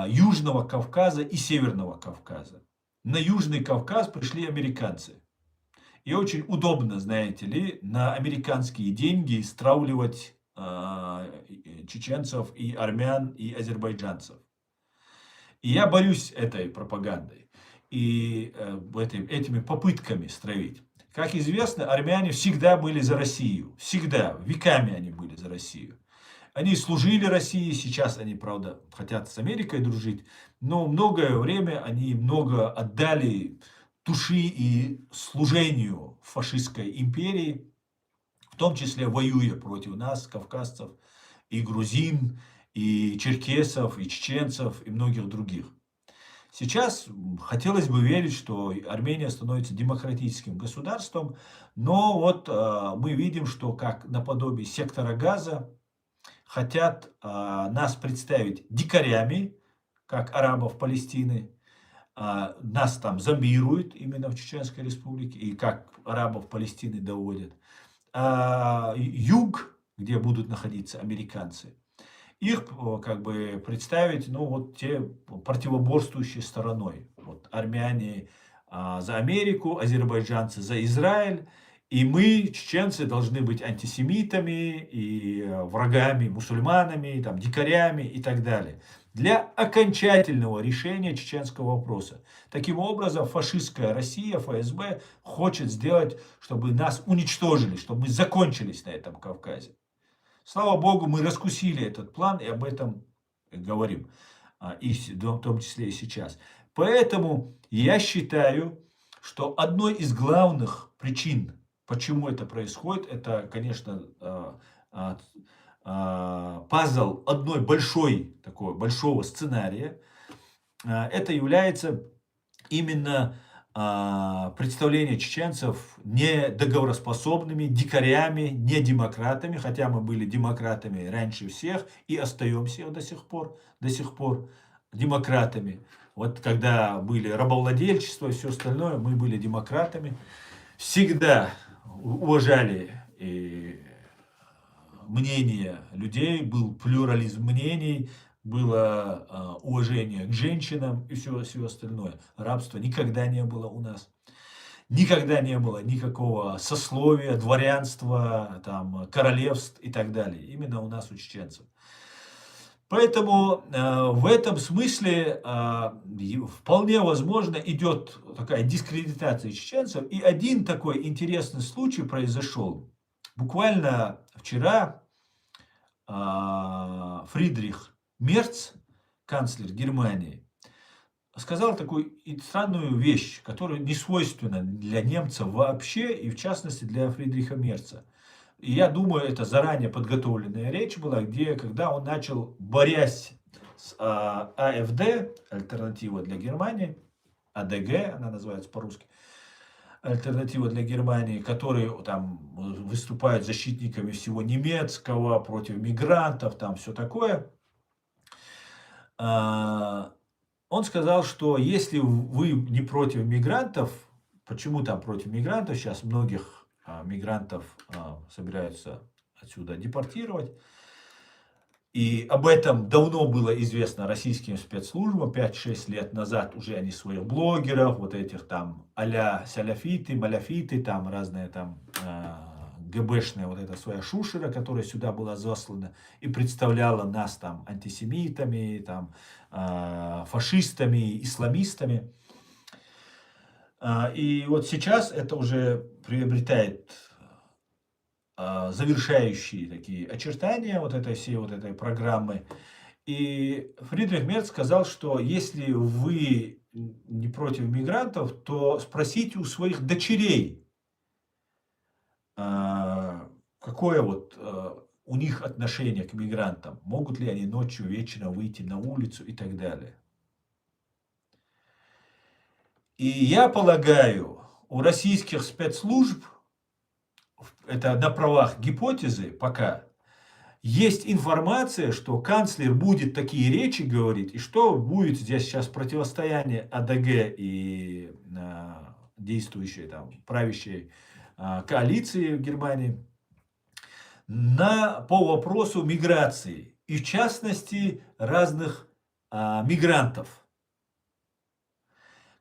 Южного Кавказа и Северного Кавказа. На Южный Кавказ пришли американцы. И очень удобно, знаете ли, на американские деньги стравливать чеченцев и армян и азербайджанцев. И я борюсь этой пропагандой и этими попытками стравить. Как известно, армяне всегда были за Россию. Всегда, веками они были за Россию. Они служили России, сейчас они, правда, хотят с Америкой дружить, но многое время они много отдали души и служению фашистской империи, в том числе воюя против нас, кавказцев, и грузин, и черкесов, и чеченцев, и многих других. Сейчас хотелось бы верить, что Армения становится демократическим государством, но вот мы видим, что как наподобие сектора Газа хотят нас представить дикарями, как арабов Палестины, нас там зомбируют именно в Чеченской Республике, и как арабов Палестины доводят. Юг, где будут находиться американцы, их как бы представить, ну вот те противоборствующей стороной. Вот армяне за Америку, азербайджанцы за Израиль. И мы, чеченцы, должны быть антисемитами и врагами, мусульманами, там, дикарями и так далее. для окончательного решения чеченского вопроса. Таким образом, фашистская Россия, ФСБ, хочет сделать, чтобы нас уничтожили, чтобы мы закончились на этом Кавказе. Слава Богу, мы раскусили этот план и об этом говорим, и в том числе и сейчас. Поэтому я считаю, что одной из главных причин, почему это происходит, это, конечно, пазл одной большого сценария. Это является именно представление чеченцев недоговороспособными, дикарями, не демократами, хотя мы были демократами раньше всех и остаемся до сих пор демократами. Вот когда были рабовладельчество и все остальное, мы были демократами, всегда уважали мнение людей, был плюрализм мнений, было уважение к женщинам и все остальное. Рабства никогда не было у нас. Никогда не было никакого сословия, дворянства, там, королевств и так далее. Именно у нас, у чеченцев. Поэтому в этом смысле вполне возможно идет такая дискредитация чеченцев. И один такой интересный случай произошел. Буквально вчера Фридрих Мерц, канцлер Германии, сказал такую странную вещь, которая не свойственна для немцев вообще, и в частности для Фридриха Мерца. И я думаю, это заранее подготовленная речь была, когда он начал, борясь с АФД, альтернатива для Германии, АДГ, она называется по-русски, альтернатива для Германии, которые там выступают защитниками всего немецкого, против мигрантов, там все такое. Он сказал, что если вы не против мигрантов, почему там против мигрантов, сейчас многих мигрантов собираются отсюда депортировать, и об этом давно было известно российским спецслужбам, 5-6 лет назад уже они своих блогеров, вот этих там а-ля саляфиты, маляфиты, там разные там ГБшная вот эта своя шушера, которая сюда была заслана и представляла нас там антисемитами, там фашистами, исламистами. И вот сейчас это уже приобретает завершающие такие очертания вот этой всей вот этой программы. И Фридрих Мерц сказал, что если вы не против мигрантов, то спросите у своих дочерей, какое вот у них отношение к мигрантам, могут ли они ночью, вечером выйти на улицу и так далее. И я полагаю, у российских спецслужб, это на правах гипотезы пока, есть информация, что канцлер будет такие речи говорить, и что будет здесь сейчас противостояние АДГ и действующей там правящей коалиции в Германии по вопросу миграции, и в частности разных мигрантов,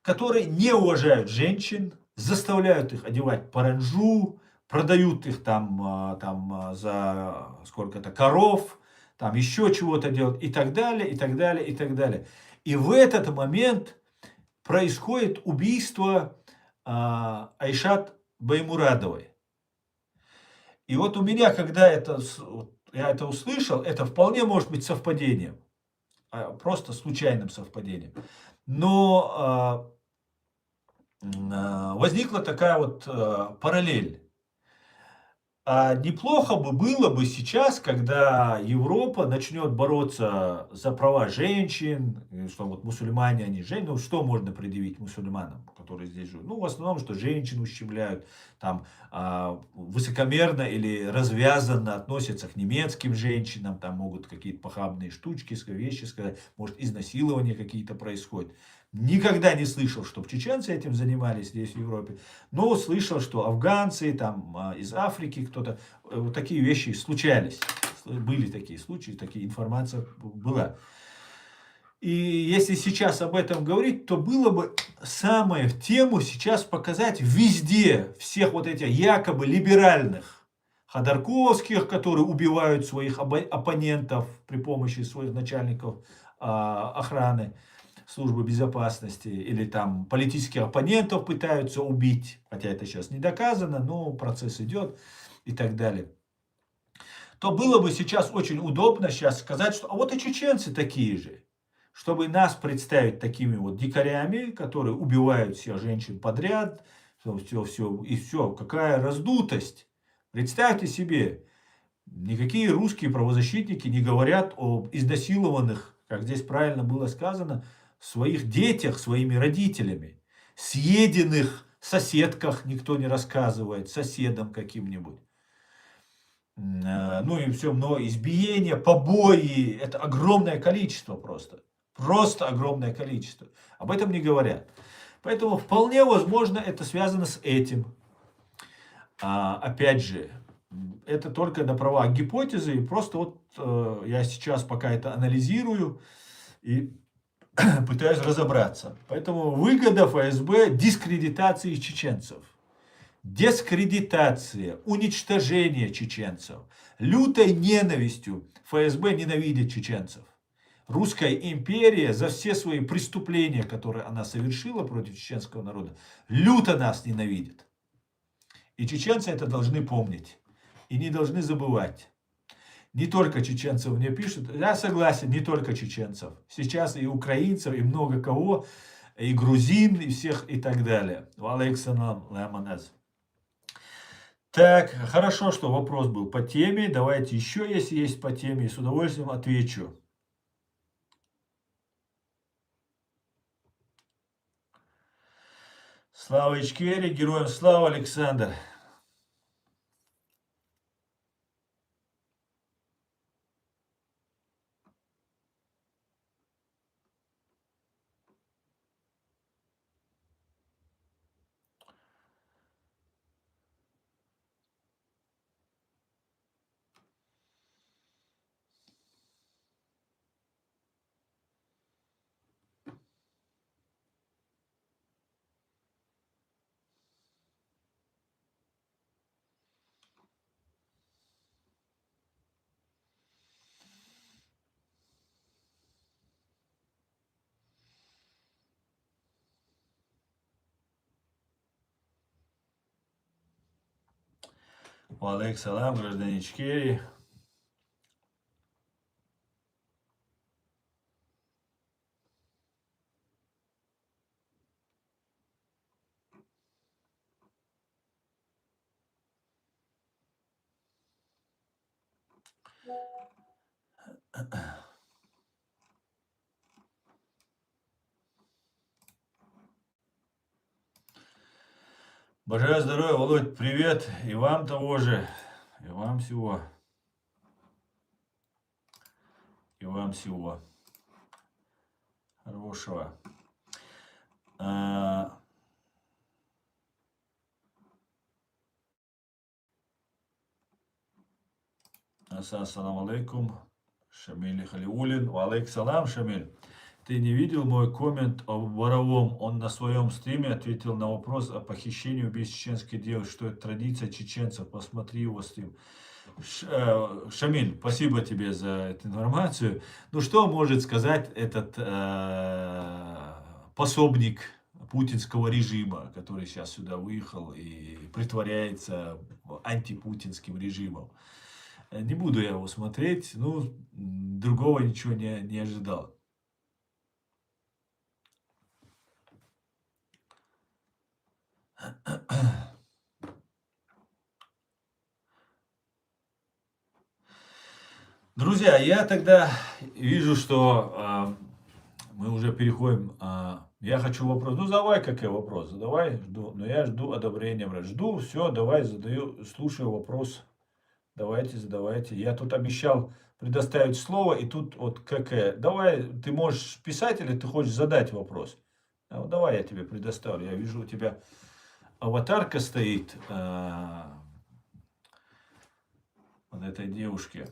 которые не уважают женщин, заставляют их одевать паранджу, продают их там за сколько-то коров, там еще чего-то делают и так далее, и так далее, и так далее. И в этот момент происходит убийство Айшат Баймурадовой. И вот у меня, когда я это услышал, это вполне может быть совпадением, просто случайным совпадением. Но возникла такая вот параллель. Неплохо бы было бы сейчас, когда Европа начнет бороться за права женщин, что вот мусульмане, они женщины, ну что можно предъявить мусульманам, которые здесь живут? Ну, в основном, что женщин ущемляют, там высокомерно или развязанно относятся к немецким женщинам, там могут какие-то похабные штучки, вещи сказать, может изнасилования какие-то происходят. Никогда не слышал, чтобы чеченцы этим занимались здесь, в Европе. Но слышал, что афганцы, там, из Африки кто-то, вот такие вещи случались. Были такие случаи, такие информация была. И если сейчас об этом говорить, то было бы самое в тему сейчас показать везде всех вот этих якобы либеральных Ходорковских, которые убивают своих оппонентов при помощи своих начальников охраны, службы безопасности, или там политических оппонентов пытаются убить, хотя это сейчас не доказано, но процесс идет и так далее, то было бы сейчас очень удобно сейчас сказать, что а вот и чеченцы такие же, чтобы нас представить такими вот дикарями, которые убивают всех женщин подряд, все, и все, какая раздутость. Представьте себе, никакие русские правозащитники не говорят об изнасилованных, как здесь правильно было сказано, своих детях, своими родителями, съеденных соседках никто не рассказывает, соседам каким-нибудь. Ну и все, но избиения, побои, это огромное количество просто. Просто огромное количество. Об этом не говорят. Поэтому вполне возможно это связано с этим. Опять же, это только на правах гипотезы. И просто вот я сейчас пока это анализирую и пытаюсь разобраться. Поэтому выгода ФСБ дискредитации чеченцев. Дискредитация, уничтожение чеченцев. Лютой ненавистью ФСБ ненавидит чеченцев. Русская империя за все свои преступления, которые она совершила против чеченского народа, люто нас ненавидит. И чеченцы это должны помнить. И не должны забывать. Не только чеченцев мне пишут. Я согласен, не только чеченцев. Сейчас и украинцев, и много кого, и грузин, и всех, и так далее. Валейксалам, ляманез. Так, хорошо, что вопрос был по теме. Давайте еще, если есть по теме, с удовольствием отвечу. Слава Ичкере, героям слава, Александр. Валейксалам, гражданин Ичкери. Божаю здоровья, Володь, привет. И вам того же. И вам всего. И вам всего хорошего. Ассаламу алейкум. Шамиль Халиулин. Валейк салам, Шамиль. Ты не видел мой коммент о Боровом? Он на своем стриме ответил на вопрос о похищении убийств чеченских девушек, что это традиция чеченцев. Посмотри его стрим. Шамиль, спасибо тебе за эту информацию. Ну, что может сказать этот пособник путинского режима, который сейчас сюда выехал и притворяется антипутинским режимом? Не буду я его смотреть, ну, другого ничего не ожидал. Друзья, я тогда вижу, что мы уже переходим. Я хочу вопрос. Ну, давай, какой вопрос? Задавай, жду. Но я жду одобрения. Жду, все, давай, задаю, слушаю вопрос. Давайте, задавайте. Я тут обещал предоставить слово, и тут вот какая. Давай, ты можешь писать или ты хочешь задать вопрос? Вот давай я тебе предоставлю. Я вижу, у тебя аватарка стоит вот этой девушки.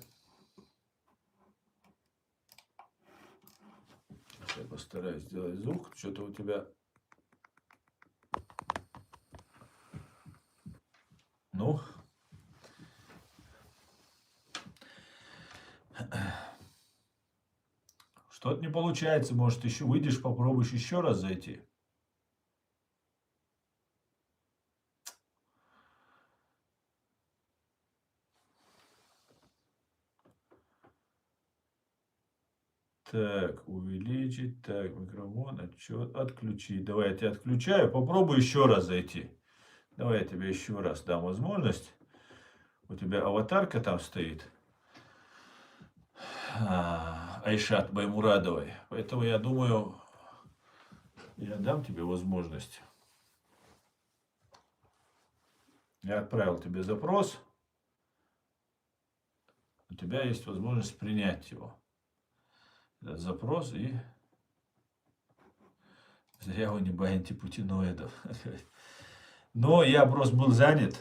Я постараюсь сделать звук. Что-то у тебя... Ну. Что-то не получается. Может, еще выйдешь, попробуешь еще раз зайти. Так, увеличить. Так, микрофон, отчет, отключить. Давай я тебя отключаю. Попробуй еще раз зайти. Давай я тебе еще раз дам возможность. У тебя аватарка там стоит. Айшат Баймурадовой. Поэтому я думаю, я дам тебе возможность. Я отправил тебе запрос. У тебя есть возможность принять его. Этот запрос и зря вы не баните путиноидов. Но я просто был занят.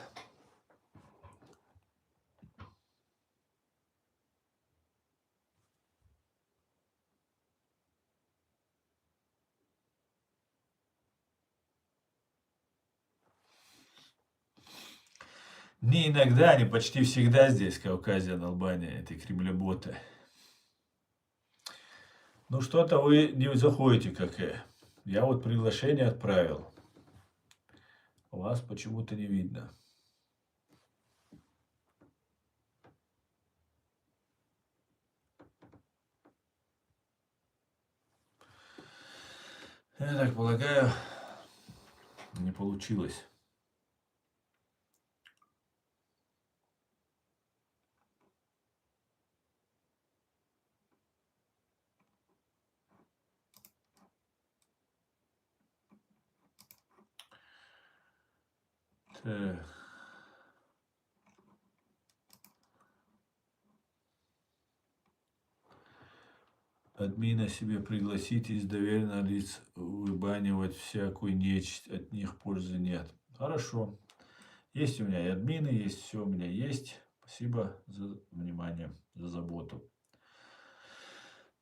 Не иногда, они почти всегда здесь, Кавказе, Албания, эти кремлеботы. Ну что-то вы не заходите, как я. Я вот приглашение отправил. Вас почему-то не видно. Я так полагаю, не получилось. Так. Админа себе пригласите из доверенных лиц, выбанивать всякую нечисть, от них пользы нет. Хорошо. Есть у меня и админы, есть все у меня есть. Спасибо за внимание, за заботу.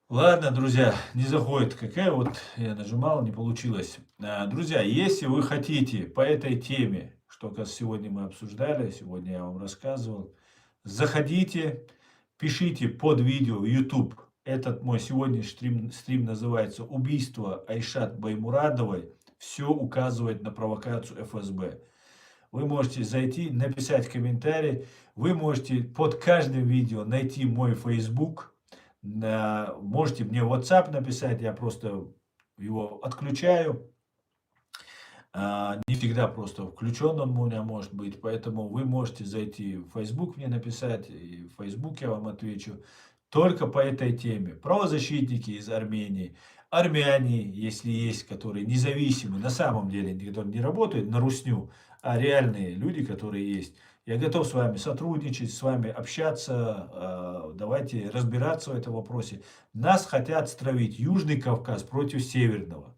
Ладно, друзья, не заходит. Какая вот я нажимал, не получилось. Друзья, если вы хотите по этой теме, что сегодня мы обсуждали, сегодня я вам рассказывал, заходите, пишите под видео в YouTube. Этот мой сегодняшний стрим называется «Убийство Айшат Баймурадовой». Все указывает на провокацию ФСБ. Вы можете зайти, написать комментарий. Вы можете под каждым видео найти мой Facebook. Можете мне WhatsApp написать, я просто его отключаю. Не всегда просто включен он у меня может быть, поэтому вы можете зайти в Facebook мне написать, и в Facebook я вам отвечу. Только по этой теме. Правозащитники из Армении, армяне, если есть, которые независимы, на самом деле, которые не работают на русню, а реальные люди, которые есть. Я готов с вами сотрудничать, с вами общаться, давайте разбираться в этом вопросе. Нас хотят стравить Южный Кавказ против Северного,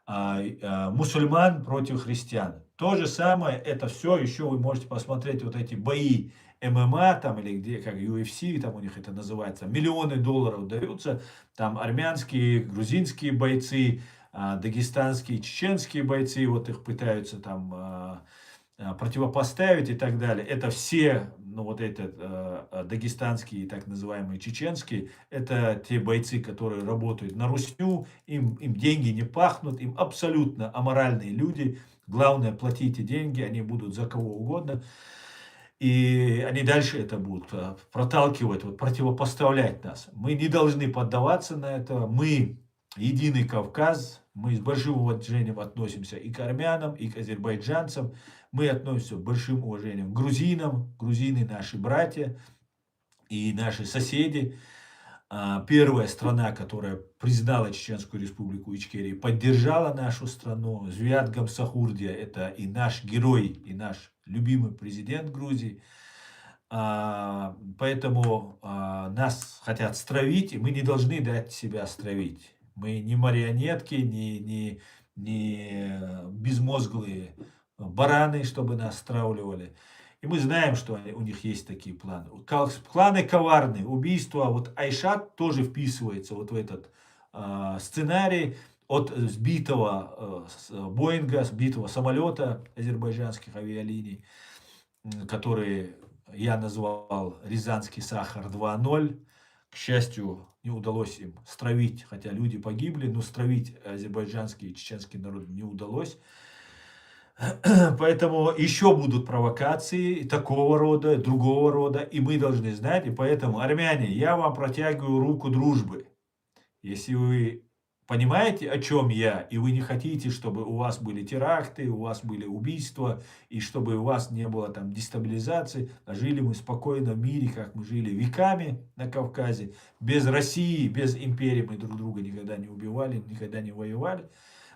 мусульман против христиан. То же самое, это все, еще вы можете посмотреть вот эти бои ММА, там, или где, как UFC, там у них это называется, миллионы долларов даются, там армянские, грузинские бойцы, дагестанские, чеченские бойцы, вот их пытаются там противопоставить и так далее. Это все, ну вот этот дагестанские, так называемые чеченские, это те бойцы, которые работают на русню, им деньги не пахнут, им абсолютно аморальные люди. Главное, платите деньги, они будут за кого угодно. И они дальше это будут проталкивать, вот, противопоставлять нас. Мы не должны поддаваться на это. Мы единый Кавказ. Мы с большим уважением относимся и к армянам, и к азербайджанцам. Мы относимся с большим уважением к грузинам. Грузины наши братья и наши соседи. Первая страна, которая признала Чеченскую республику Ичкерию, поддержала нашу страну. Зviad Gamsahurdia – это и наш герой, и наш любимый президент Грузии. Поэтому нас хотят стравить, и мы не должны дать себя стравить. Мы не марионетки, не безмозглые бараны, чтобы нас стравливали. И мы знаем, что у них есть такие планы. Планы коварные, убийство. Вот Айшат тоже вписывается вот в этот сценарий от сбитого Боинга, сбитого самолета азербайджанских авиалиний, который я назвал Рязанский сахар 2.0. К счастью, не удалось им стравить, хотя люди погибли, но стравить азербайджанский и чеченский народ не удалось. Поэтому еще будут провокации такого рода, другого рода, и мы должны знать. И поэтому, армяне, я вам протягиваю руку дружбы. Если вы понимаете, о чем я, и вы не хотите, чтобы у вас были теракты, у вас были убийства, и чтобы у вас не было там дестабилизации, а жили мы спокойно в мире, как мы жили веками на Кавказе, без России, без империи, мы друг друга никогда не убивали, никогда не воевали.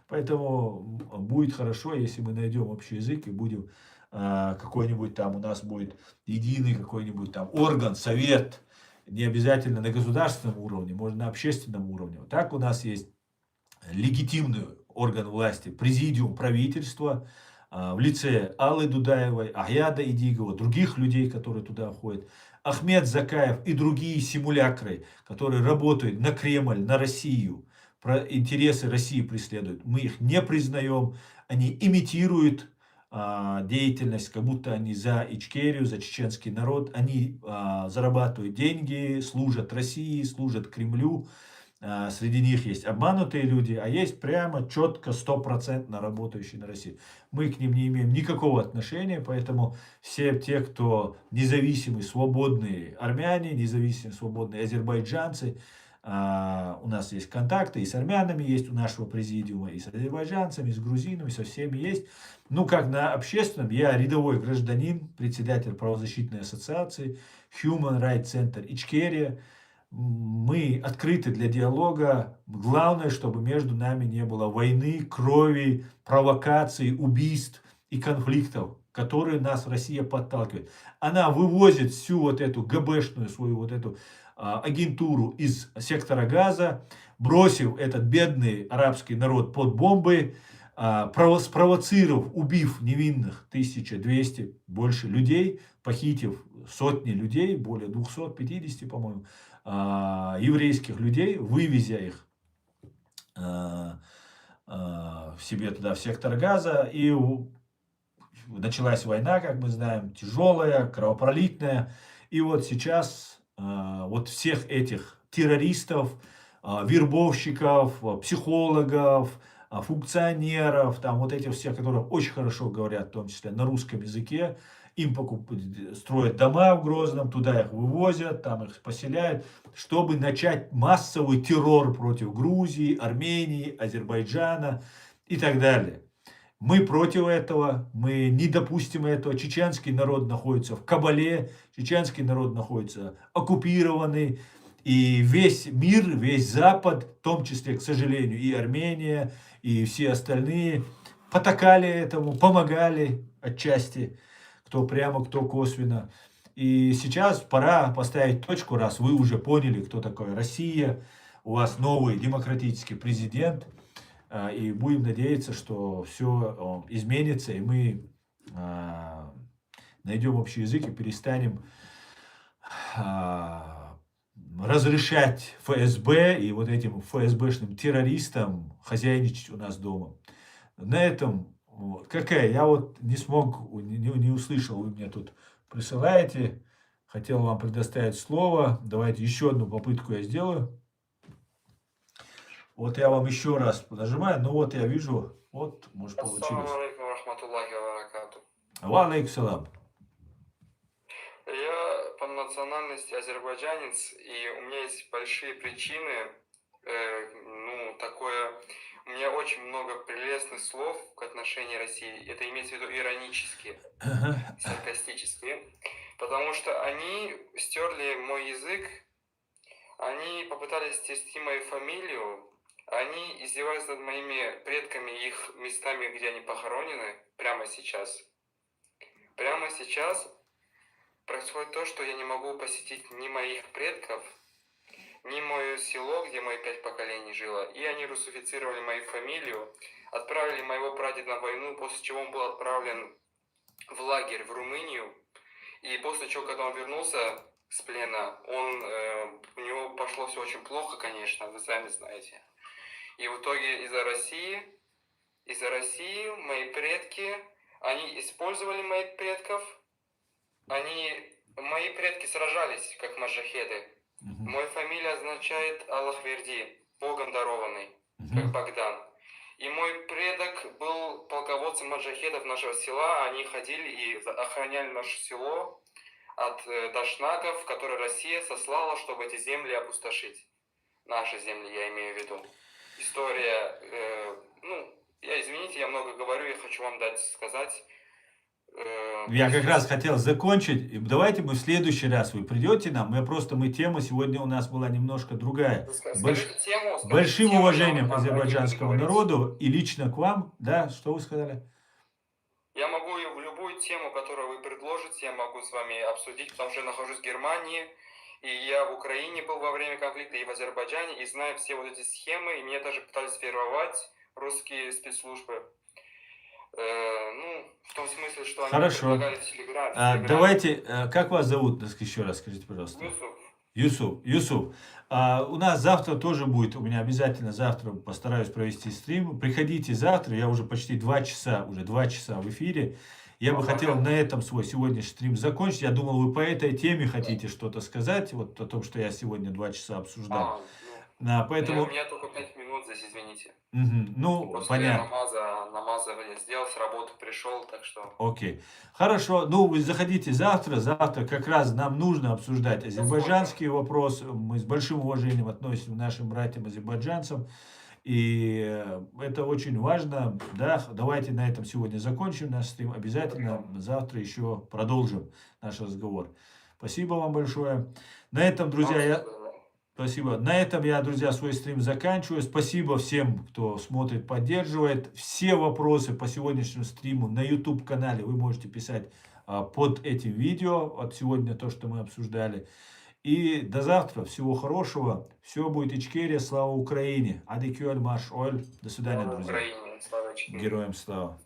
Поэтому будет хорошо, если мы найдем общий язык и будем какой-нибудь там у нас будет единый какой-нибудь там орган, совет, не обязательно на государственном уровне, можно на общественном уровне. Вот так у нас есть легитимный орган власти, президиум правительства в лице Аллы Дудаевой, Ахьяда Идигова, других людей, которые туда входят, Ахмед Закаев и другие симулякры, которые работают на Кремль, на Россию, про интересы России преследуют. Мы их не признаем, они имитируют деятельность, как будто они за Ичкерию, за чеченский народ, они зарабатывают деньги, служат России, служат Кремлю. Среди них есть обманутые люди, а есть прямо четко 100% работающие на России. Мы к ним не имеем никакого отношения, поэтому все те, кто независимые, свободные армяне, независимые, свободные азербайджанцы, у нас есть контакты и с армянами есть у нашего президиума, и с азербайджанцами, и с грузинами, со всеми есть. Ну, как на общественном, я рядовой гражданин, председатель правозащитной ассоциации Human Rights Center Ичкерия. Мы открыты для диалога. Главное, чтобы между нами не было войны, крови, провокаций, убийств и конфликтов, которые нас Россия подталкивает. Она вывозит всю вот эту ГБшную свою вот эту агентуру из сектора Газа, бросив этот бедный арабский народ под бомбы, спровоцировав, убив невинных 1200 больше людей, похитив сотни людей, более 250, по-моему, еврейских людей, вывезя их в себе туда, в сектор Газа, и началась война, как мы знаем, тяжелая, кровопролитная, и вот сейчас вот всех этих террористов, вербовщиков, психологов, функционеров, там вот этих всех, которые очень хорошо говорят, в том числе на русском языке, им строят дома в Грозном, туда их вывозят, там их поселяют, чтобы начать массовый террор против Грузии, Армении, Азербайджана и так далее. Мы против этого, мы не допустим этого. Чеченский народ находится в кабале, чеченский народ находится оккупированный. И весь мир, весь Запад, в том числе, к сожалению, и Армения, и все остальные, потакали этому, помогали отчасти, кто прямо, кто косвенно. И сейчас пора поставить точку, раз вы уже поняли, кто такая Россия, у вас новый демократический президент, и будем надеяться, что все изменится, и мы найдем общий язык и перестанем разрешать ФСБ и вот этим ФСБшным террористам хозяйничать у нас дома. На этом, какая, я вот не смог, не услышал, вы мне тут присылаете, хотел вам предоставить слово, давайте еще одну попытку я сделаю. Вот я вам еще раз нажимаю, ну вот я вижу, вот, может, получилось. Ассаламу алейкум рахматуллахи ва баракату. Ва алейкум салам. Я по национальности азербайджанец, и у меня есть большие причины, у меня очень много прелестных слов к отношению России, это имеется в виду иронические, саркастические, потому что они стерли мой язык, они попытались стерти мою фамилию, они издеваются над моими предками, их местами, где они похоронены, прямо сейчас. Прямо сейчас происходит то, что я не могу посетить ни моих предков, ни мое село, где мои 5 поколений жило. И они русифицировали мою фамилию, отправили моего прадеда на войну, после чего он был отправлен в лагерь в Румынию. И после чего, когда он вернулся с плена, у него пошло все очень плохо, конечно, вы сами знаете. И в итоге из-за России мои предки, они использовали моих предков, мои предки сражались как маджахеды Мгм. Моя фамилия означает Аллахверди, Богом дарованный, как Мгм. Богдан. И мой предок был полководцем маджахедов нашего села. Они ходили и охраняли наше село от дашнаков, которые Россия сослала, чтобы эти земли опустошить. Наши земли, я имею в виду. История, извините, я много говорю, я хочу вам дать сказать. Я как раз Естественно, хотел закончить. И давайте мы в следующий раз вы придете нам. Мы тема сегодня у нас была немножко другая. С скажите большим тему, я уважением к вам о ней буду азербайджанскому говорить. народу и лично к вам. Да, что вы сказали? Я могу и в любую тему, которую вы предложите, я могу с вами обсудить, потому что я нахожусь в Германии, и я в Украине был во время конфликта, и в Азербайджане, и знаю все вот эти схемы, и меня даже пытались вербовать русские спецслужбы. В том смысле, что они Хорошо. предлагали в Телеграме. Давайте, как вас зовут? Еще раз скажите, пожалуйста. Юсуф. Юсуф. У нас завтра тоже будет, у меня обязательно завтра постараюсь провести стрим. Приходите завтра, я уже почти 2 часа, уже 2 часа в эфире. Я бы хотел на этом свой сегодняшний стрим закончить. Я думал, вы по этой теме хотите что-то сказать, вот о том, что я сегодня 2 часа обсуждал. Поэтому... У меня только 5 минут здесь, извините. Ну, После понятно. намаза я сделал, с работы пришел, так что... Окей. Хорошо. Ну, вы заходите завтра. Завтра как раз нам нужно обсуждать азербайджанские вопросы. Мы с большим уважением относимся к нашим братьям-азербайджанцам. И это очень важно. Да, давайте на этом сегодня закончим наш стрим. Обязательно завтра еще продолжим наш разговор. Спасибо вам большое. На этом, друзья, Спасибо. На этом я, друзья, свой стрим заканчиваю. Спасибо всем, кто смотрит, поддерживает. Все вопросы по сегодняшнему стриму на YouTube-канале вы можете писать под этим видео. Вот сегодня то, что мы обсуждали. И до завтра. Всего хорошего. Все будет Ичкерия. Слава Украине. Адикюэль Маш Оль. До свидания, друзья. Героям слава.